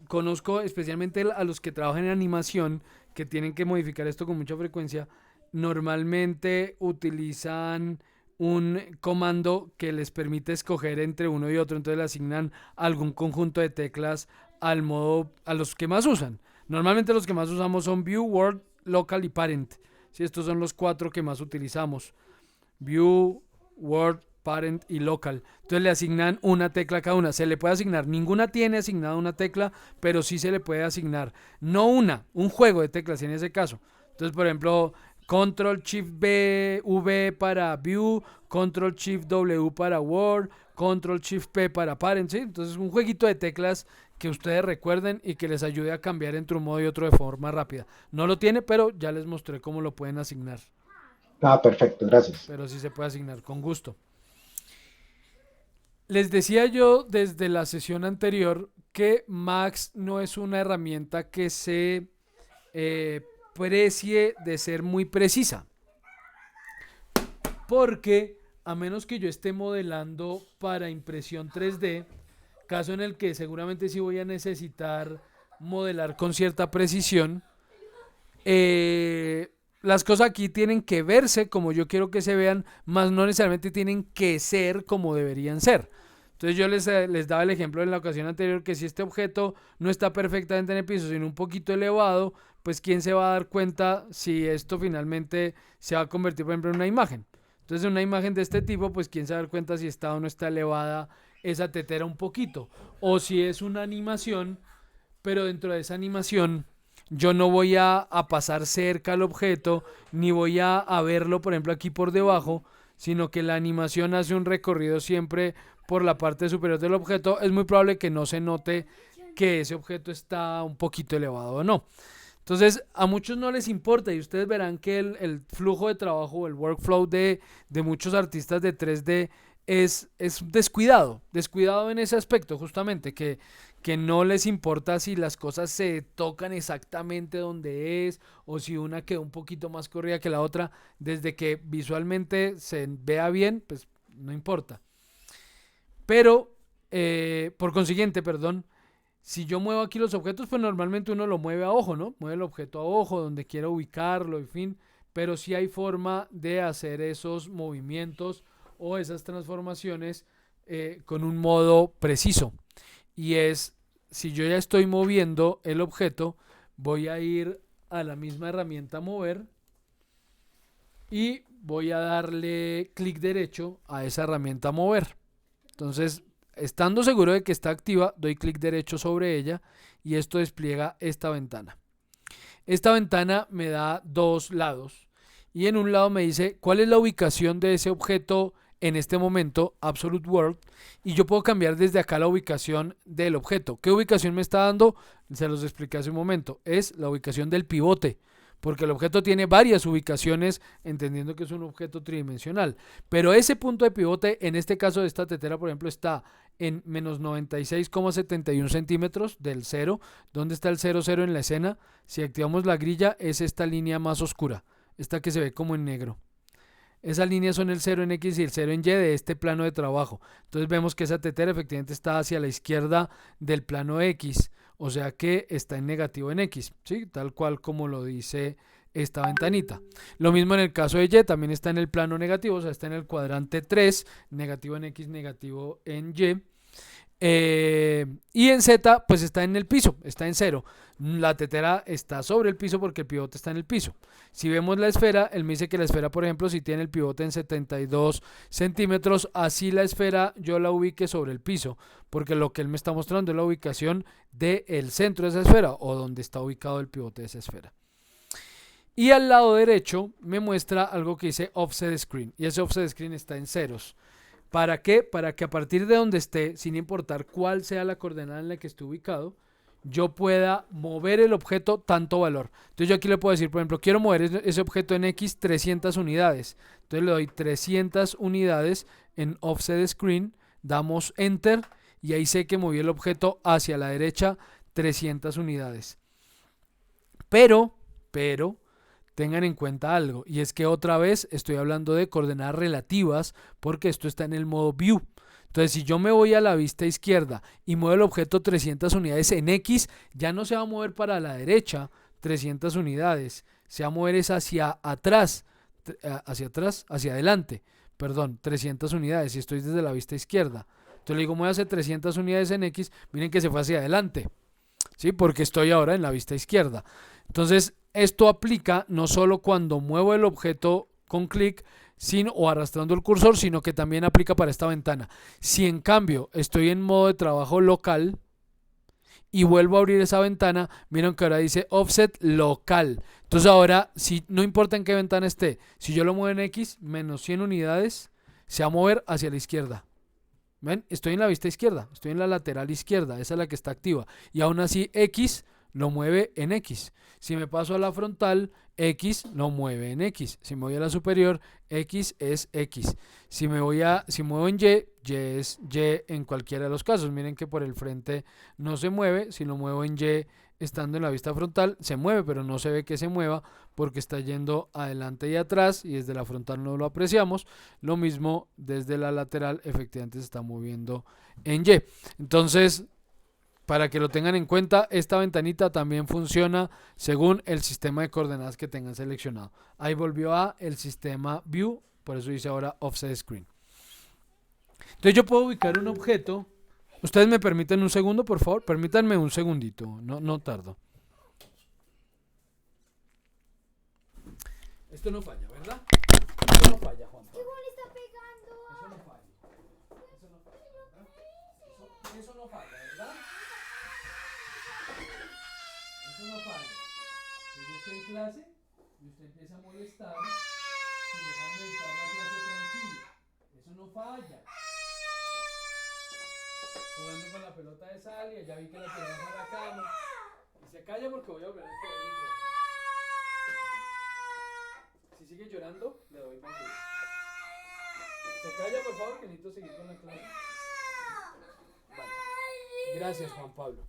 conozco especialmente a los que trabajan en animación, que tienen que modificar esto con mucha frecuencia. Normalmente utilizan un comando que les permite escoger entre uno y otro, entonces le asignan algún conjunto de teclas al modo, a los que más usan. Normalmente los que más usamos son View, Word, Local y Parent. Sí, estos son los cuatro que más utilizamos. View, Word, Parent y Local. Entonces le asignan una tecla a cada una. Se le puede asignar, ninguna tiene asignada una tecla, pero sí se le puede asignar, no una, un juego de teclas en ese caso. Entonces, por ejemplo, Control Shift B, V para View, Control Shift W para Word, Control Shift P para Parent, ¿sí? Entonces, un jueguito de teclas que ustedes recuerden y que les ayude a cambiar entre un modo y otro de forma rápida. No lo tiene, pero ya les mostré cómo lo pueden asignar. Ah, perfecto, gracias. Pero sí se puede asignar con gusto. Les decía yo desde la sesión anterior que Max no es una herramienta que se precie de ser muy precisa. Porque a menos que yo esté modelando para impresión 3D, caso en el que seguramente sí voy a necesitar modelar con cierta precisión, las cosas aquí tienen que verse como yo quiero que se vean, más no necesariamente tienen que ser como deberían ser. Entonces yo les daba el ejemplo en la ocasión anterior que si este objeto no está perfectamente en el piso, sino un poquito elevado, pues quién se va a dar cuenta si esto finalmente se va a convertir, por ejemplo, en una imagen. Entonces una imagen de este tipo, pues quién se va a dar cuenta si está o no está elevada esa tetera un poquito. O si es una animación, pero dentro de esa animación yo no voy a pasar cerca al objeto, ni voy a verlo, por ejemplo, aquí por debajo, sino que la animación hace un recorrido siempre por la parte superior del objeto. Es muy probable que no se note que ese objeto está un poquito elevado o no. Entonces, a muchos no les importa y ustedes verán que el flujo de trabajo, el workflow de muchos artistas de 3D es descuidado en ese aspecto justamente, que no les importa si las cosas se tocan exactamente donde es o si una quedó un poquito más corrida que la otra, desde que visualmente se vea bien, pues no importa. Pero, por consiguiente, perdón, si yo muevo aquí los objetos, pues normalmente uno lo mueve a ojo, ¿no? Mueve el objeto a ojo, donde quiera ubicarlo, en fin. Pero sí hay forma de hacer esos movimientos o esas transformaciones con un modo preciso. Y es, si yo ya estoy moviendo el objeto, voy a ir a la misma herramienta mover y voy a darle clic derecho a esa herramienta mover. Entonces, estando seguro de que está activa, doy clic derecho sobre ella y esto despliega esta ventana. Esta ventana me da dos lados y en un lado me dice cuál es la ubicación de ese objeto en este momento, Absolute World, y yo puedo cambiar desde acá la ubicación del objeto. ¿Qué ubicación me está dando? Se los expliqué hace un momento. Es la ubicación del pivote, porque el objeto tiene varias ubicaciones, entendiendo que es un objeto tridimensional. Pero ese punto de pivote, en este caso de esta tetera, por ejemplo, está en menos 96,71 centímetros del 0. ¿Dónde está el 00 en la escena? Si activamos la grilla, es esta línea más oscura, esta que se ve como en negro. Esas líneas son el 0 en X y el 0 en Y de este plano de trabajo. Entonces vemos que esa tetera efectivamente está hacia la izquierda del plano X, o sea que está en negativo en X, ¿sí? Tal cual como lo dice esta ventanita. Lo mismo en el caso de Y, también está en el plano negativo, o sea, está en el cuadrante 3, negativo en X, negativo en Y. Y en Z pues está en el piso, está en 0. La tetera está sobre el piso porque el pivote está en el piso. Si vemos la esfera, él me dice que la esfera, por ejemplo, si tiene el pivote en 72 centímetros, así la esfera yo la ubique sobre el piso, porque lo que él me está mostrando es la ubicación del centro de esa esfera o donde está ubicado el pivote de esa esfera. Y al lado derecho me muestra algo que dice Offset Screen, y ese Offset Screen está en ceros. ¿Para qué? Para que a partir de donde esté, sin importar cuál sea la coordenada en la que esté ubicado, yo pueda mover el objeto tanto valor. Entonces yo aquí le puedo decir, por ejemplo, quiero mover ese objeto en X 300 unidades. Entonces le doy 300 unidades en Offset Screen, damos Enter y ahí sé que moví el objeto hacia la derecha 300 unidades. Pero, tengan en cuenta algo, y es que otra vez estoy hablando de coordenadas relativas porque esto está en el modo View. Entonces, si yo me voy a la vista izquierda y muevo el objeto 300 unidades en X, ya no se va a mover para la derecha 300 unidades, se va a mover es hacia atrás, hacia adelante, perdón, 300 unidades, si estoy desde la vista izquierda. Entonces le digo, muévase 300 unidades en X, miren que se fue hacia adelante, ¿sí? Porque estoy ahora en la vista izquierda. Entonces, esto aplica no solo cuando muevo el objeto con clic o arrastrando el cursor, sino que también aplica para esta ventana. Si en cambio estoy en modo de trabajo local y vuelvo a abrir esa ventana, miren que ahora dice offset local. Entonces ahora, no importa en qué ventana esté, si yo lo muevo en X, menos 100 unidades, se va a mover hacia la izquierda. ¿Ven? Estoy en la vista izquierda, estoy en la lateral izquierda, esa es la que está activa. Y aún así X lo mueve en X. Si me paso a la frontal, X lo mueve en X. Si me voy a la superior, X es X. Si muevo en Y es Y en cualquiera de los casos. Miren que por el frente no se mueve. Si lo muevo en Y estando en la vista frontal, se mueve, pero no se ve que se mueva porque está yendo adelante y atrás y desde la frontal no lo apreciamos. Lo mismo desde la lateral, efectivamente se está moviendo en Y. Entonces, para que lo tengan en cuenta, esta ventanita también funciona según el sistema de coordenadas que tengan seleccionado. Ahí volvió a el sistema View, por eso dice ahora Offset Screen. Entonces yo puedo ubicar un objeto. Ustedes me permiten un segundo, por favor. Permítanme un segundito, no tardo. Esto no falla, ¿verdad? Esto no falla, Juan Pablo. ¿Qué está pegando? Eso no falla. Eso no falla, ¿verdad? Eso no falla. Si yo estoy en clase y usted empieza a molestar, se dejan de editar la clase tranquilo. Eso no falla. Jugando con la pelota de sal y ya vi que la tiramos a la cama. Y se calla porque voy a volver a poner el micrófono. Si sigue llorando, le doy más duro. Se calla, por favor, que necesito seguir con la clase. Vale. Gracias, Juan Pablo.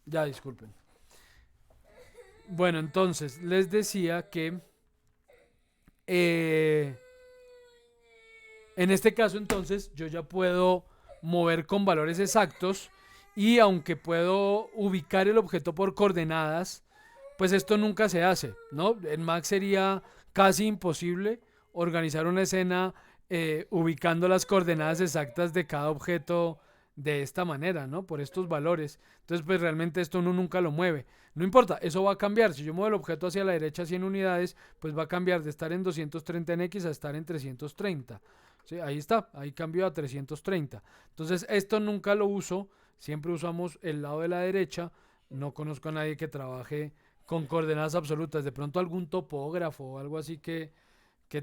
Ya, disculpen. Bueno, entonces, les decía que en este caso, entonces, yo ya puedo mover con valores exactos y aunque puedo ubicar el objeto por coordenadas, pues esto nunca se hace, ¿no? En Mac sería casi imposible organizar una escena ubicando las coordenadas exactas de cada objeto de esta manera, ¿no? Por estos valores. Entonces, pues realmente esto uno nunca lo mueve. No importa, eso va a cambiar. Si yo muevo el objeto hacia la derecha 100 unidades, pues va a cambiar de estar en 230 en X a estar en 330. ¿Sí? Ahí está, ahí cambió a 330. Entonces, esto nunca lo uso. Siempre usamos el lado de la derecha. No conozco a nadie que trabaje con coordenadas absolutas. De pronto algún topógrafo o algo así que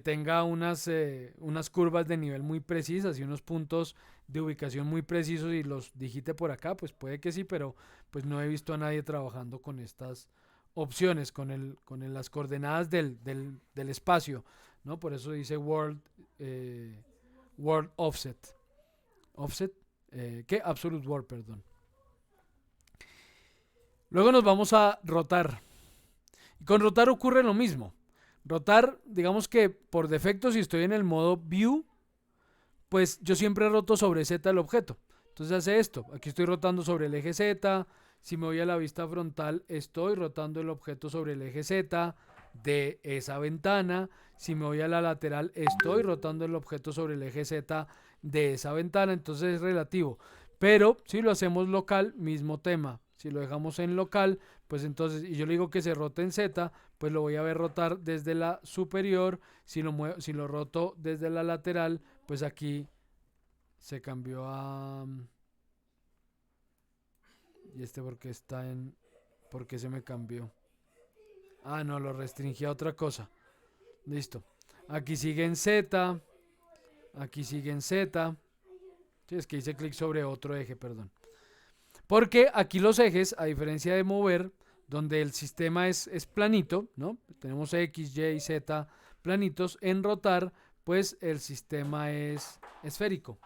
tenga unas curvas de nivel muy precisas y unos puntos de ubicación muy precisos y los digite por acá, pues puede que sí, pero pues no he visto a nadie trabajando con estas opciones, con las coordenadas del espacio, ¿no? Por eso dice World Offset. Offset, ¿qué? Absolute World, perdón. Luego nos vamos a rotar. Y con rotar ocurre lo mismo. Rotar, digamos que por defecto, si estoy en el modo View, pues yo siempre roto sobre Z el objeto. Entonces hace esto. Aquí estoy rotando sobre el eje Z. Si me voy a la vista frontal, estoy rotando el objeto sobre el eje Z de esa ventana. Si me voy a la lateral, estoy rotando el objeto sobre el eje Z de esa ventana. Entonces es relativo. Pero si lo hacemos local, mismo tema. Si lo dejamos en local, pues entonces, y yo le digo que se rote en Z, pues lo voy a ver rotar desde la superior. Si lo roto desde la lateral, pues aquí se cambió a... ¿Y este por qué está en...? ¿Por qué se me cambió? Ah, no, lo restringí a otra cosa. Listo. Aquí sigue en Z. Aquí sigue en Z. Sí, es que hice clic sobre otro eje, perdón. Porque aquí los ejes, a diferencia de mover, donde el sistema es planito, ¿no? Tenemos X, Y, Z planitos. En rotar, pues el sistema es esférico.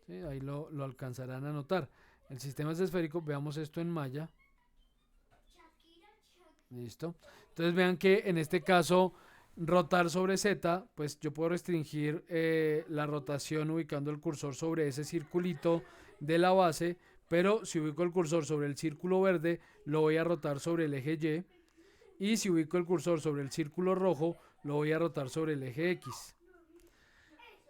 ¿Sí? Ahí lo alcanzarán a notar. El sistema es esférico. Veamos esto en malla. Listo. Entonces vean que en este caso, rotar sobre Z, pues yo puedo restringir la rotación ubicando el cursor sobre ese circulito de la base. Pero si ubico el cursor sobre el círculo verde, lo voy a rotar sobre el eje Y. Y si ubico el cursor sobre el círculo rojo, lo voy a rotar sobre el eje X.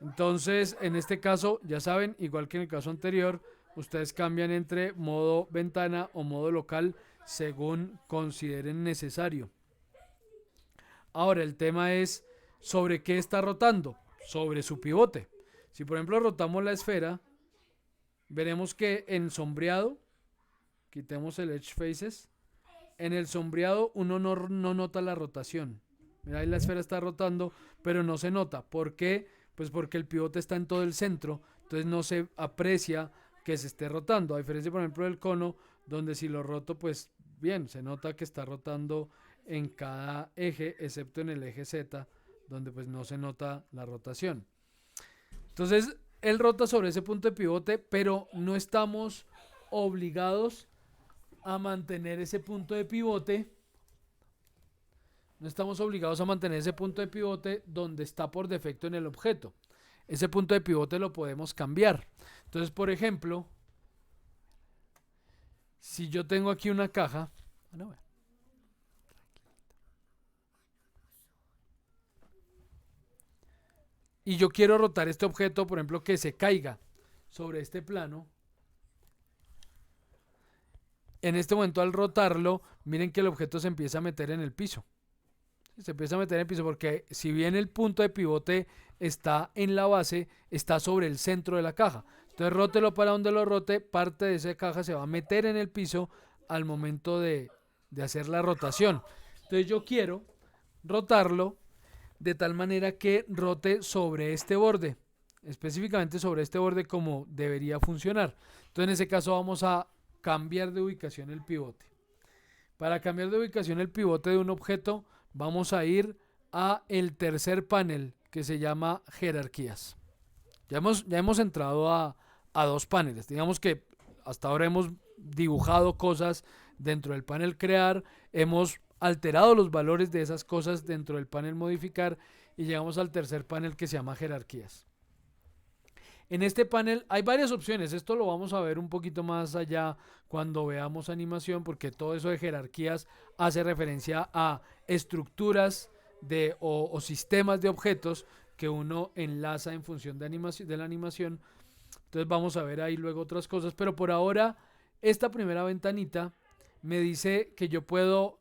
Entonces, en este caso, ya saben, igual que en el caso anterior, ustedes cambian entre modo ventana o modo local según consideren necesario. Ahora, el tema es sobre qué está rotando, sobre su pivote. Si por ejemplo rotamos la esfera, veremos que en sombreado, quitemos el Edge Faces, en el sombreado uno no nota la rotación. Mira, ahí la esfera está rotando, pero no se nota. ¿Por qué? Pues porque el pivote está en todo el centro, entonces no se aprecia que se esté rotando. A diferencia, por ejemplo, del cono, donde si lo roto, pues bien, se nota que está rotando en cada eje, excepto en el eje Z, donde pues no se nota la rotación. Entonces, él rota sobre ese punto de pivote, pero no estamos obligados a mantener ese punto de pivote. No estamos obligados a mantener ese punto de pivote donde está por defecto en el objeto. Ese punto de pivote lo podemos cambiar. Entonces, por ejemplo, si yo tengo aquí una caja, y yo quiero rotar este objeto, por ejemplo, que se caiga sobre este plano. En este momento, al rotarlo, miren que el objeto se empieza a meter en el piso. Se empieza a meter en el piso porque si bien el punto de pivote está en la base, está sobre el centro de la caja. Entonces, rótelo para donde lo rote, parte de esa caja se va a meter en el piso al momento de hacer la rotación. Entonces, yo quiero rotarlo de tal manera que rote sobre este borde, específicamente sobre este borde como debería funcionar. Entonces, en ese caso vamos a cambiar de ubicación el pivote. Para cambiar de ubicación el pivote de un objeto, vamos a ir a el tercer panel que se llama jerarquías. Ya hemos entrado a dos paneles. Digamos que hasta ahora hemos dibujado cosas dentro del panel crear, hemos alterado los valores de esas cosas dentro del panel modificar y llegamos al tercer panel que se llama jerarquías. En este panel hay varias opciones, esto lo vamos a ver un poquito más allá cuando veamos animación, porque todo eso de jerarquías hace referencia a estructuras o sistemas de objetos que uno enlaza en función de la animación. Entonces vamos a ver ahí luego otras cosas, pero por ahora esta primera ventanita me dice que yo puedo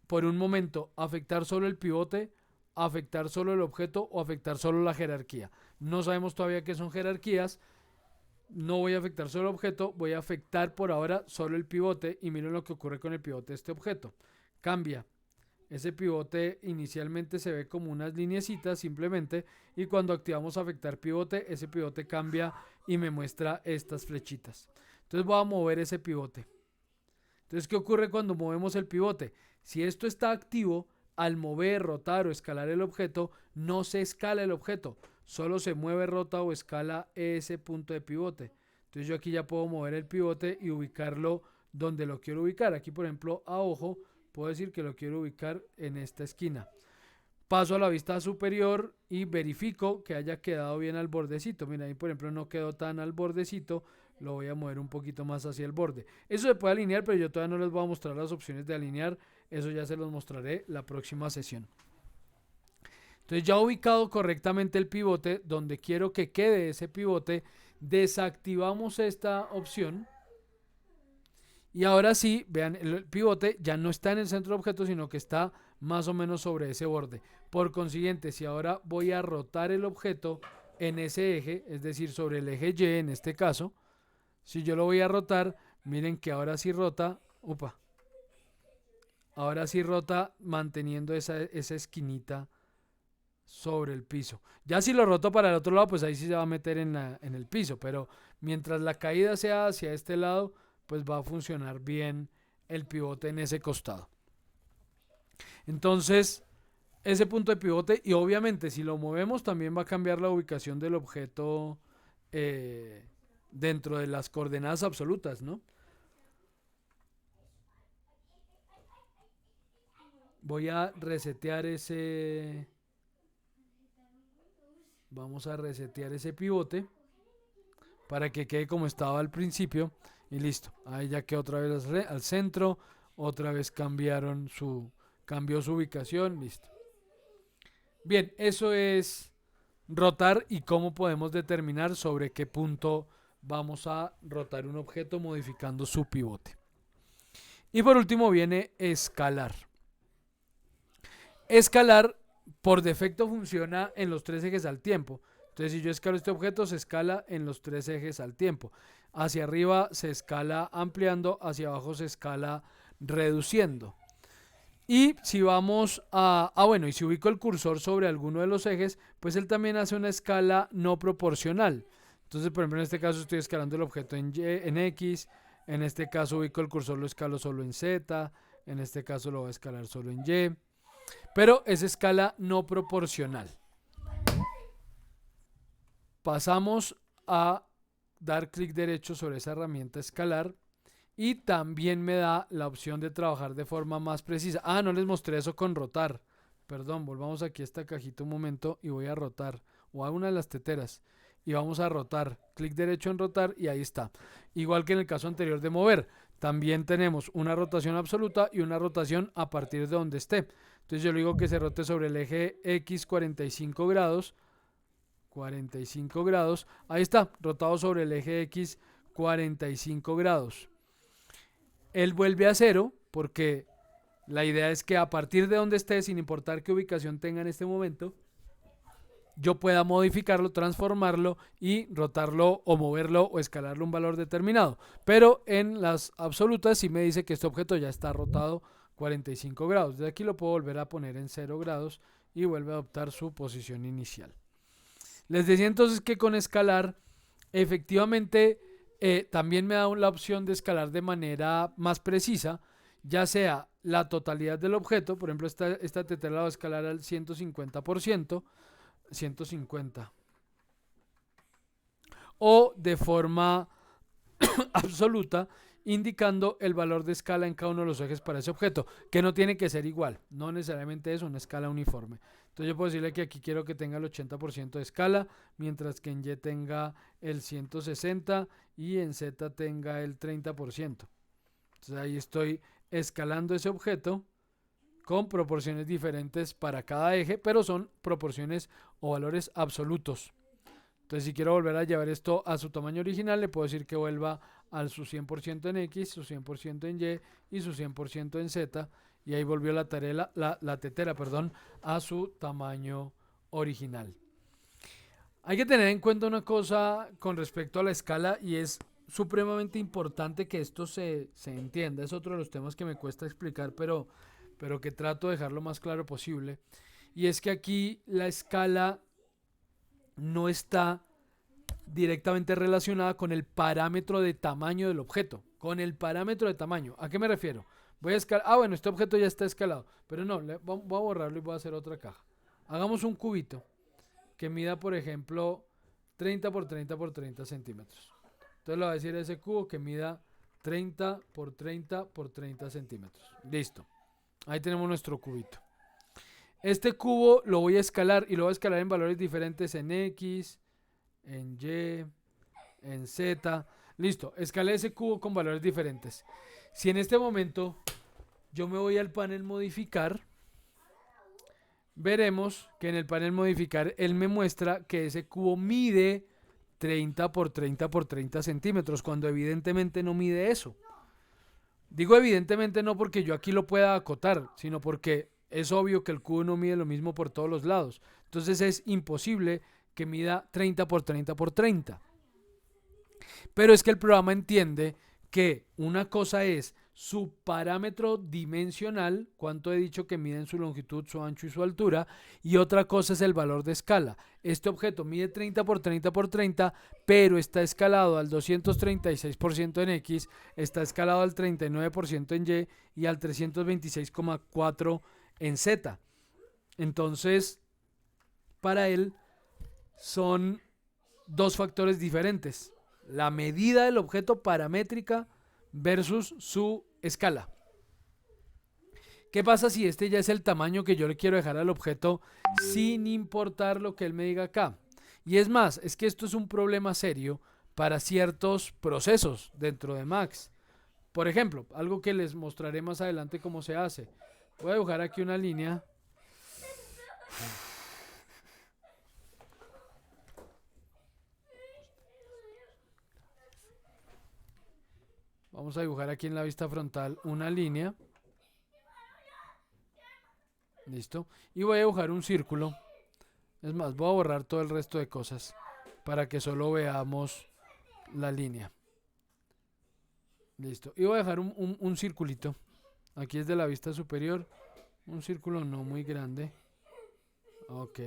por un momento afectar solo el pivote, afectar solo el objeto o afectar solo la jerarquía. No sabemos todavía qué son jerarquías. No voy a afectar solo el objeto, voy a afectar por ahora solo el pivote y miren lo que ocurre con el pivote de este objeto. Cambia. Ese pivote inicialmente se ve como unas lineecitas simplemente y cuando activamos afectar pivote, ese pivote cambia y me muestra estas flechitas. Entonces voy a mover ese pivote. Entonces, ¿qué ocurre cuando movemos el pivote? Si esto está activo, al mover, rotar o escalar el objeto, no se escala el objeto, solo se mueve, rota o escala ese punto de pivote. Entonces yo aquí ya puedo mover el pivote y ubicarlo donde lo quiero ubicar. Aquí, por ejemplo, a ojo, puedo decir que lo quiero ubicar en esta esquina. Paso a la vista superior y verifico que haya quedado bien al bordecito. Mira, ahí por ejemplo no quedó tan al bordecito, lo voy a mover un poquito más hacia el borde. Eso se puede alinear, pero yo todavía no les voy a mostrar las opciones de alinear. Eso ya se los mostraré la próxima sesión. Entonces ya ubicado correctamente el pivote, donde quiero que quede ese pivote, desactivamos esta opción. Y ahora sí, vean, el pivote ya no está en el centro del objeto, sino que está más o menos sobre ese borde. Por consiguiente, si ahora voy a rotar el objeto en ese eje, es decir, sobre el eje Y en este caso, si yo lo voy a rotar, miren que ahora sí rota, ahora sí rota manteniendo esa esquinita sobre el piso. Ya si lo roto para el otro lado, pues ahí sí se va a meter en el piso, pero mientras la caída sea hacia este lado, pues va a funcionar bien el pivote en ese costado. Entonces, ese punto de pivote, y obviamente si lo movemos también va a cambiar la ubicación del objeto dentro de las coordenadas absolutas, ¿no? Voy a resetear ese... Vamos a resetear ese pivote para que quede como estaba al principio y listo. Ahí ya quedó otra vez al centro, otra vez cambió su ubicación, listo. Bien, eso es rotar y cómo podemos determinar sobre qué punto vamos a rotar un objeto modificando su pivote. Y por último viene escalar. Escalar por defecto funciona en los 3 ejes al tiempo. Entonces si yo escalo este objeto se escala en los 3 ejes al tiempo. Hacia arriba se escala ampliando, hacia abajo se escala reduciendo. Y si vamos y si ubico el cursor sobre alguno de los ejes, pues él también hace una escala no proporcional. Entonces, por ejemplo, en este caso estoy escalando el objeto en Y, en X, en este caso ubico el cursor, lo escalo solo en Z, en este caso lo voy a escalar solo en Y. Pero es escala no proporcional. Pasamos a dar clic derecho sobre esa herramienta escalar y también me da la opción de trabajar de forma más precisa. No les mostré eso con rotar. Perdón, volvamos aquí a esta cajita un momento y voy a rotar o a una de las teteras y vamos a rotar. Clic derecho en rotar y ahí está. Igual que en el caso anterior de mover. También tenemos una rotación absoluta y una rotación a partir de donde esté. Entonces yo le digo que se rote sobre el eje X 45 grados. 45 grados. Ahí está, rotado sobre el eje X 45 grados. Él vuelve a 0 porque la idea es que a partir de donde esté, sin importar qué ubicación tenga en este momento, yo pueda modificarlo, transformarlo y rotarlo o moverlo o escalarlo un valor determinado. Pero en las absolutas sí me dice que este objeto ya está rotado 45 grados. De aquí lo puedo volver a poner en 0 grados y vuelve a adoptar su posición inicial. Les decía entonces que con escalar, efectivamente, también me da la opción de escalar de manera más precisa, ya sea la totalidad del objeto, por ejemplo, esta tetera la voy a escalar al 150%, 150, o de forma absoluta, indicando el valor de escala en cada uno de los ejes para ese objeto, que no tiene que ser igual, no necesariamente es una escala uniforme. Entonces yo puedo decirle que aquí quiero que tenga el 80% de escala, mientras que en Y tenga el 160% y en Z tenga el 30%. Entonces ahí estoy escalando ese objeto con proporciones diferentes para cada eje, pero son proporciones o valores absolutos. Entonces si quiero volver a llevar esto a su tamaño original, le puedo decir que vuelva a su 100% en X, su 100% en Y y su 100% en Z. Y ahí volvió la tetera a su tamaño original. Hay que tener en cuenta una cosa con respecto a la escala y es supremamente importante que esto se entienda. Es otro de los temas que me cuesta explicar, pero que trato de dejar lo más claro posible. Y es que aquí la escala no está directamente relacionada con el parámetro de tamaño del objeto. Con el parámetro de tamaño. ¿A qué me refiero? Voy a escalar. Bueno, este objeto ya está escalado. Pero no, voy a borrarlo y voy a hacer otra caja. Hagamos un cubito que mida, por ejemplo, 30 por 30 por 30 centímetros. Entonces le voy a decir a ese cubo que mida 30 por 30 por 30 centímetros. Listo. Ahí tenemos nuestro cubito. Este cubo lo voy a escalar y lo voy a escalar en valores diferentes en X, en Y, en Z. Listo, escalé ese cubo con valores diferentes. Si en este momento yo me voy al panel modificar, veremos que en el panel modificar él me muestra que ese cubo mide 30 por 30 por 30 centímetros, cuando evidentemente no mide eso. Digo evidentemente no porque yo aquí lo pueda acotar, sino porque es obvio que el cubo no mide lo mismo por todos los lados. Entonces es imposible que mida 30 por 30 por 30. Pero es que el programa entiende que una cosa es su parámetro dimensional, cuánto he dicho que miden su longitud, su ancho y su altura, y otra cosa es el valor de escala. Este objeto mide 30 por 30 por 30, pero está escalado al 236% en X, está escalado al 39% en Y y al 326,4% en Z. Entonces, para él son dos factores diferentes: la medida del objeto paramétrica versus su escala. ¿Qué pasa si este ya es el tamaño que yo le quiero dejar al objeto sin importar lo que él me diga acá? Y es más, es que esto es un problema serio para ciertos procesos dentro de Max. Por ejemplo, algo que les mostraré más adelante cómo se hace. Voy a dibujar aquí una línea. Vamos a dibujar aquí en la vista frontal una línea. Listo. Y voy a dibujar un círculo. Es más, voy a borrar todo el resto de cosas para que solo veamos la línea. Listo. Y voy a dejar un circulito. Aquí es de la vista superior. Un círculo no muy grande. Ok.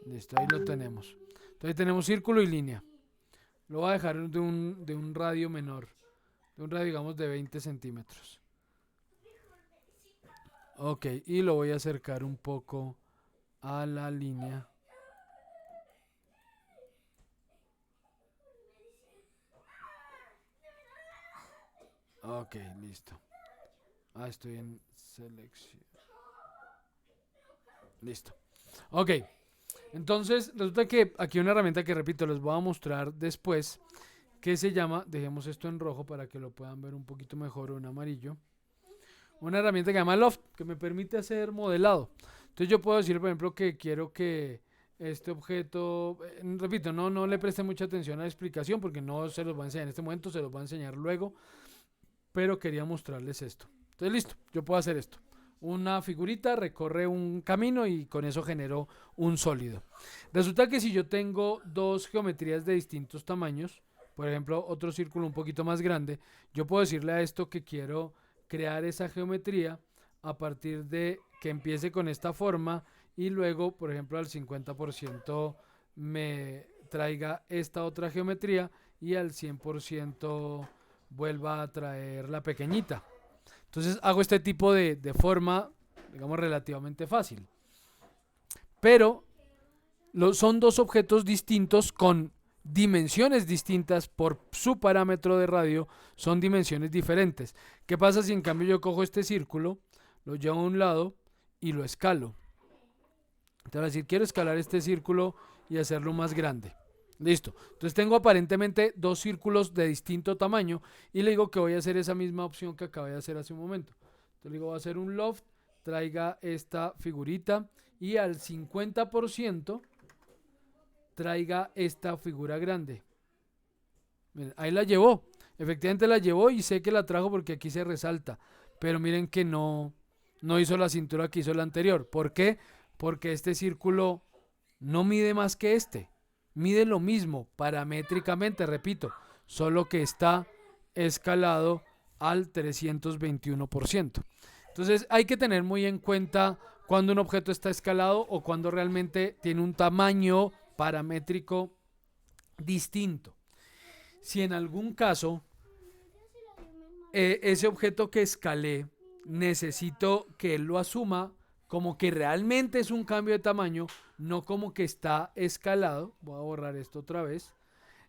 Listo, ahí lo tenemos. Entonces tenemos círculo y línea. Lo voy a dejar de un radio menor. De un radio, digamos, de 20 centímetros. Ok, y lo voy a acercar un poco a la línea. Ok, listo. Estoy en selección. Listo. Ok, entonces resulta que aquí hay una herramienta que, repito, les voy a mostrar después, que se llama, dejemos esto en rojo para que lo puedan ver un poquito mejor, o en amarillo. Una herramienta que se llama Loft, que me permite hacer modelado. Entonces yo puedo decir, por ejemplo, que quiero que este objeto, repito, no le preste mucha atención a la explicación porque no se los voy a enseñar en este momento, se los voy a enseñar luego, pero quería mostrarles esto. Entonces listo, yo puedo hacer esto. Una figurita recorre un camino y con eso genero un sólido. Resulta que si yo tengo dos geometrías de distintos tamaños, por ejemplo, otro círculo un poquito más grande, yo puedo decirle a esto que quiero crear esa geometría a partir de que empiece con esta forma y luego, por ejemplo, al 50% me traiga esta otra geometría y al 100% vuelva a traer la pequeñita. Entonces hago este tipo de forma, digamos, relativamente fácil. Pero son dos objetos distintos con dimensiones distintas por su parámetro de radio, son dimensiones diferentes. ¿Qué pasa si en cambio yo cojo este círculo, lo llevo a un lado y lo escalo? Entonces voy a decir, quiero escalar este círculo y hacerlo más grande. Listo. Entonces tengo aparentemente dos círculos de distinto tamaño y le digo que voy a hacer esa misma opción que acabé de hacer hace un momento. Entonces le digo, voy a hacer un loft, traiga esta figurita y al 50% traiga esta figura grande. Miren, ahí la llevó. Efectivamente la llevó y sé que la trajo porque aquí se resalta. Pero miren que no hizo la cintura que hizo la anterior. ¿Por qué? Porque este círculo no mide más que este. Mide lo mismo paramétricamente, repito, solo que está escalado al 321%. Entonces hay que tener muy en cuenta cuando un objeto está escalado o cuando realmente tiene un tamaño paramétrico distinto. Si en algún caso ese objeto que escalé necesito que él lo asuma como que realmente es un cambio de tamaño, no como que está escalado. Voy a borrar esto otra vez.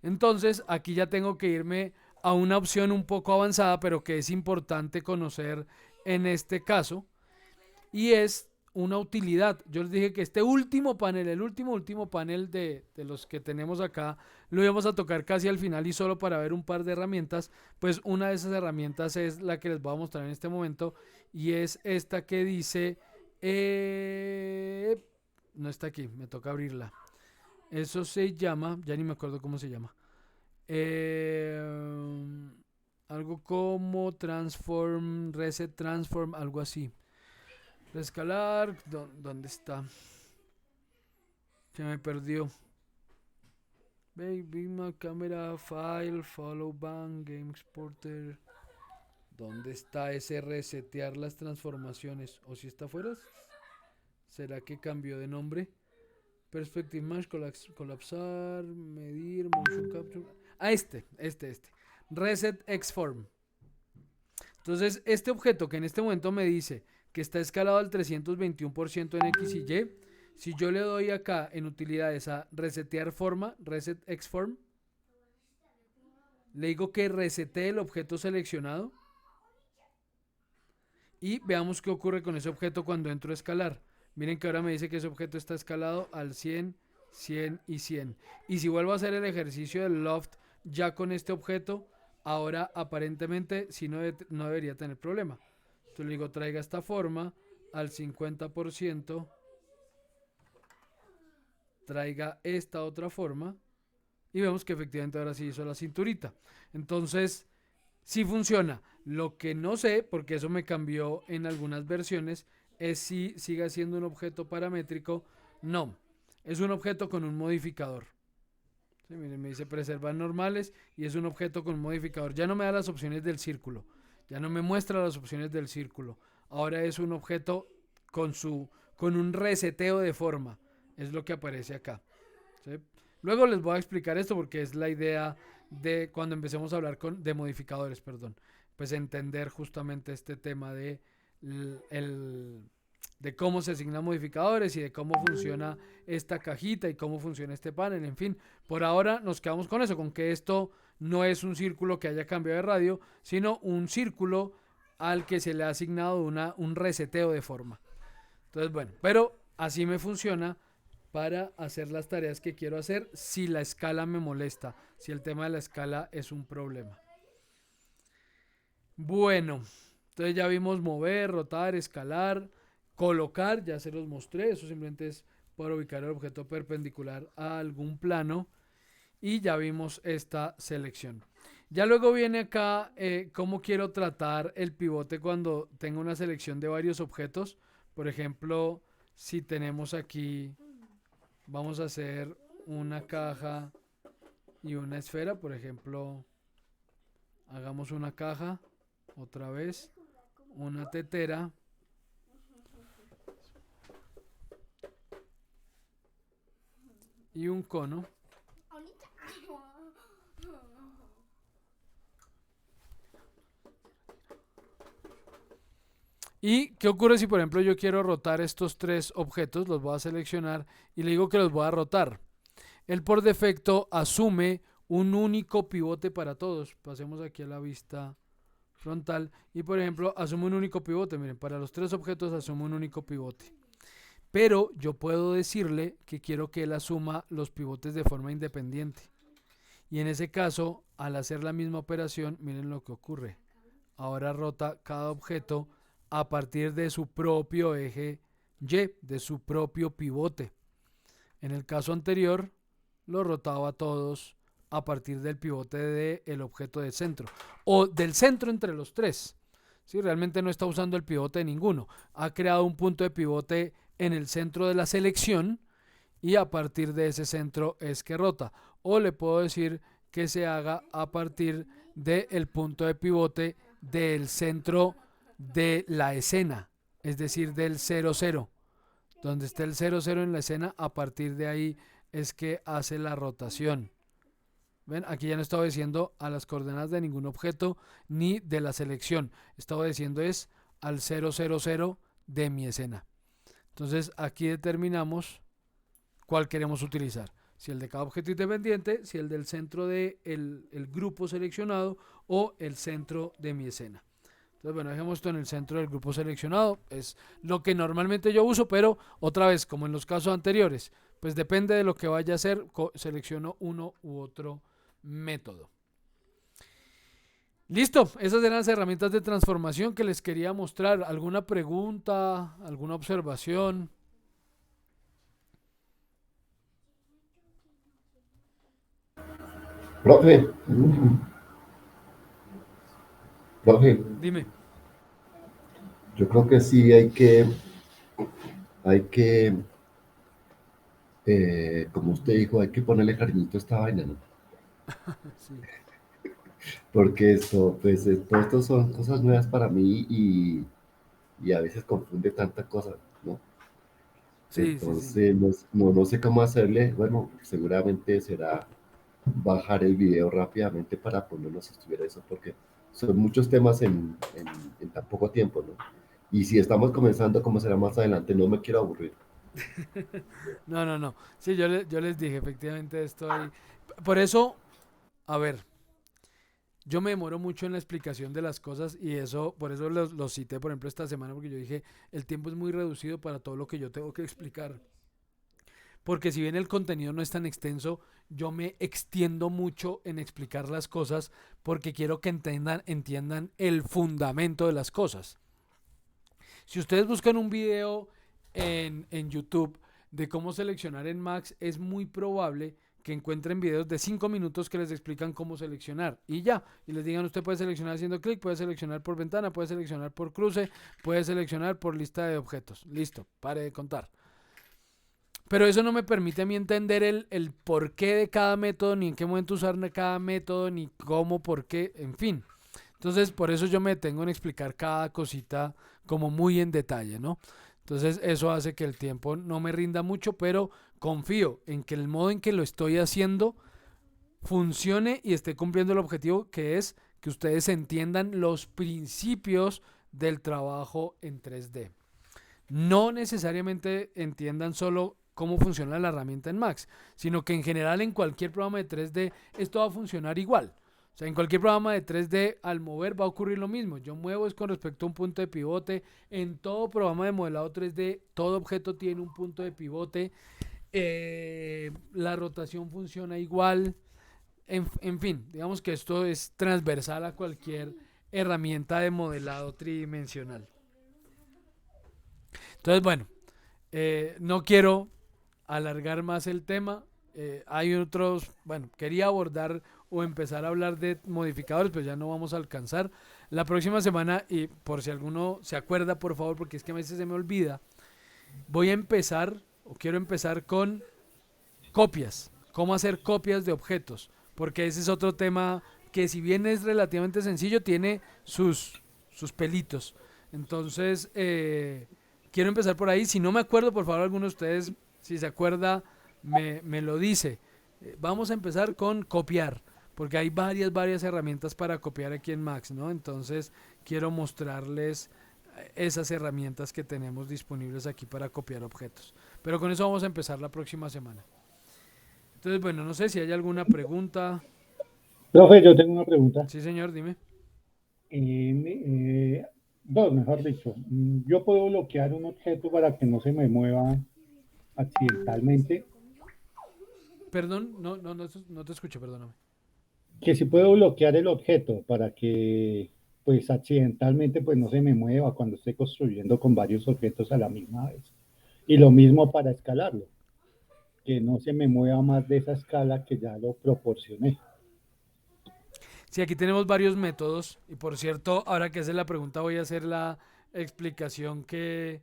Entonces aquí ya tengo que irme a una opción un poco avanzada, pero que es importante conocer en este caso, y es una utilidad. Yo les dije que este último panel, el último panel de los que tenemos acá, lo íbamos a tocar casi al final y solo para ver un par de herramientas. Pues una de esas herramientas es la que les voy a mostrar en este momento y es esta que dice no está aquí, me toca abrirla. Eso se llama, ya ni me acuerdo cómo se llama, algo como transform, reset transform, algo así. Rescalar, ¿dónde está? Se me perdió. Baby, my camera, file, follow, bang, game exporter. ¿Dónde está ese resetear las transformaciones? ¿O si está fuera? ¿Será que cambió de nombre? Perspective Mesh, colapsar, medir, motion capture. Ah, este. Reset Xform. Entonces, este objeto que en este momento me dice que está escalado al 321% en X y Y, si yo le doy acá en utilidades a resetear forma, reset Xform, le digo que resete el objeto seleccionado y veamos qué ocurre con ese objeto cuando entro a escalar. Miren que ahora me dice que ese objeto está escalado al 100, 100 y 100. Y si vuelvo a hacer el ejercicio del loft ya con este objeto, ahora aparentemente sí no debería tener problema. Entonces le digo traiga esta forma al 50%, traiga esta otra forma y vemos que efectivamente ahora sí hizo la cinturita. Entonces sí funciona. Lo que no sé, porque eso me cambió en algunas versiones, es si sigue siendo un objeto paramétrico. No, es un objeto con un modificador. Sí, miren, me dice preservar normales y es un objeto con un modificador. Ya no me da las opciones del círculo, ya no me muestra las opciones del círculo. Ahora es un objeto con un reseteo de forma. Es lo que aparece acá. ¿Sí? Luego les voy a explicar esto porque es la idea de cuando empecemos a hablar de modificadores, perdón. Pues entender justamente este tema de cómo se asignan modificadores y de cómo funciona esta cajita y cómo funciona este panel. En fin, por ahora nos quedamos con eso, con que esto no es un círculo que haya cambiado de radio, sino un círculo al que se le ha asignado un reseteo de forma. Entonces, bueno, pero así me funciona para hacer las tareas que quiero hacer si la escala me molesta, si el tema de la escala es un problema. Bueno, entonces ya vimos mover, rotar, escalar, colocar, ya se los mostré, eso simplemente es para ubicar el objeto perpendicular a algún plano y ya vimos esta selección. Ya luego viene acá cómo quiero tratar el pivote cuando tengo una selección de varios objetos. Por ejemplo, si tenemos aquí, vamos a hacer una caja y una esfera, por ejemplo, hagamos una caja, otra vez, una tetera, y un cono. ¿Y qué ocurre si, por ejemplo, yo quiero rotar estos tres objetos? Los voy a seleccionar y le digo que los voy a rotar. Él por defecto asume un único pivote para todos. Pasemos aquí a la vista frontal y, por ejemplo, asume un único pivote. Miren, para los tres objetos asume un único pivote. Pero yo puedo decirle que quiero que él asuma los pivotes de forma independiente. Y en ese caso, al hacer la misma operación, miren lo que ocurre. Ahora rota cada objeto a partir de su propio eje Y, de su propio pivote. En el caso anterior, lo rotaba a todos a partir del pivote del objeto de centro. O del centro entre los tres. ¿Sí? Realmente no está usando el pivote de ninguno. Ha creado un punto de pivote en el centro de la selección y a partir de ese centro es que rota. O le puedo decir que se haga a partir del punto de pivote del centro de la escena, es decir, del 0, 0. Donde esté el 0, 0 en la escena, a partir de ahí es que hace la rotación. ¿Ven? Aquí ya no está obedeciendo a las coordenadas de ningún objeto ni de la selección. Está obedeciendo es al 0, 0, 0 de mi escena. Entonces aquí determinamos cuál queremos utilizar. Si el de cada objeto independiente, si el del centro del el grupo seleccionado o el centro de mi escena. Entonces, bueno, dejemos esto en el centro del grupo seleccionado. Es lo que normalmente yo uso, pero otra vez, como en los casos anteriores, pues depende de lo que vaya a hacer, selecciono uno u otro método. Listo, esas eran las herramientas de transformación que les quería mostrar. ¿Alguna pregunta? ¿Alguna observación? Profe, profe, Dime. yo creo que sí hay que, como usted dijo, hay que ponerle cariñito a esta vaina, ¿no? Sí. porque esto, pues, todo esto son cosas nuevas para mí y a veces confunde tanta cosa, ¿no? Sí, sí, sí. Entonces, no sé cómo hacerle. Bueno, seguramente será bajar el video rápidamente para ponernos a estudiar eso, porque son muchos temas en tan poco tiempo, ¿no? Y si estamos comenzando, ¿cómo será más adelante? No me quiero aburrir. No, no, no. Sí, yo les dije, efectivamente estoy... Por eso, a ver, yo me demoro mucho en la explicación de las cosas y eso, por eso los cité, por ejemplo, esta semana, porque yo dije, el tiempo es muy reducido para todo lo que yo tengo que explicar. Porque si bien el contenido no es tan extenso, yo me extiendo mucho en explicar las cosas porque quiero que entiendan el fundamento de las cosas. Si ustedes buscan un video en YouTube de cómo seleccionar en Max, es muy probable que encuentren videos de 5 minutos que les explican cómo seleccionar y ya, y les digan usted puede seleccionar haciendo clic, puede seleccionar por ventana, puede seleccionar por cruce, puede seleccionar por lista de objetos. Listo, pare de contar. Pero eso no me permite a mí entender el porqué de cada método, ni en qué momento usar cada método, ni cómo, por qué, en fin. Entonces, por eso yo me detengo en explicar cada cosita como muy en detalle, ¿no? Entonces, eso hace que el tiempo no me rinda mucho, pero confío en que el modo en que lo estoy haciendo funcione y esté cumpliendo el objetivo que es que ustedes entiendan los principios del trabajo en 3D. No necesariamente entiendan solo cómo funciona la herramienta en Max, sino que en general en cualquier programa de 3D esto va a funcionar igual. O sea, en cualquier programa de 3D al mover va a ocurrir lo mismo. Yo muevo es con respecto a un punto de pivote. En todo programa de modelado 3D, todo objeto tiene un punto de pivote. La rotación funciona igual. En fin, digamos que esto es transversal a cualquier herramienta de modelado tridimensional. Entonces, bueno, no quiero alargar más el tema. Hay otros, bueno, quería abordar o empezar a hablar de modificadores, pero ya no vamos a alcanzar. La próxima semana, y por si alguno se acuerda, por favor, porque es que a veces se me olvida, voy a empezar o quiero empezar con copias. Cómo hacer copias de objetos, porque ese es otro tema que si bien es relativamente sencillo, tiene sus pelitos. Entonces, quiero empezar por ahí. Si no me acuerdo, por favor, alguno de ustedes, si se acuerda, me lo dice. Vamos a empezar con copiar, porque hay varias herramientas para copiar aquí en Max, ¿no? Entonces, quiero mostrarles esas herramientas que tenemos disponibles aquí para copiar objetos. Pero con eso vamos a empezar la próxima semana. Entonces, bueno, no sé si hay alguna pregunta. Profe, yo tengo una pregunta. Sí, señor, dime. Eh, Dos, mejor dicho. Yo puedo bloquear un objeto para que no se me mueva accidentalmente. Perdón, no te escucho, perdóname. Que si puedo bloquear el objeto para que, pues, accidentalmente, pues, no se me mueva cuando esté construyendo con varios objetos a la misma vez. Y lo mismo para escalarlo, que no se me mueva más de esa escala que ya lo proporcioné. Sí, aquí tenemos varios métodos. Y por cierto, ahora que haces la pregunta, voy a hacer la explicación que,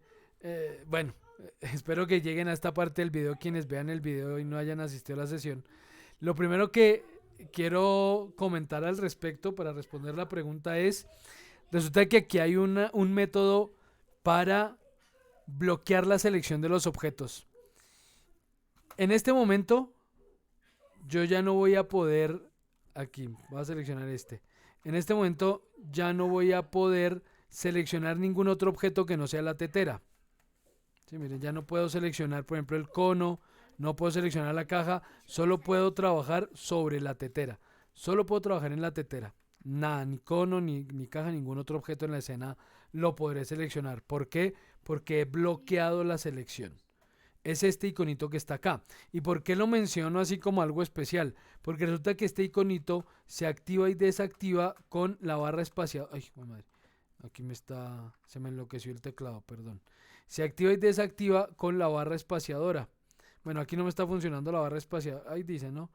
bueno, espero que lleguen a esta parte del video quienes vean el video y no hayan asistido a la sesión. Lo primero que quiero comentar al respecto para responder la pregunta es, resulta que aquí hay un método para bloquear la selección de los objetos. En este momento, yo ya no voy a poder, aquí, voy a seleccionar este. En este momento ya no voy a poder seleccionar ningún otro objeto que no sea la tetera. Sí, miren, ya no puedo seleccionar, por ejemplo, el cono, no puedo seleccionar la caja, solo puedo trabajar sobre la tetera. Solo puedo trabajar en la tetera. Nada, ni cono, ni caja, ningún otro objeto en la escena lo podré seleccionar. ¿Por qué? Porque he bloqueado la selección. Es este iconito que está acá. ¿Y por qué lo menciono así como algo especial? Porque resulta que este iconito se activa y desactiva con la barra espaciadora. Ay, madre. Aquí se me enloqueció el teclado, perdón. Se activa y desactiva con la barra espaciadora. Bueno, aquí no me está funcionando la barra espaciadora. Ahí dice, ¿no?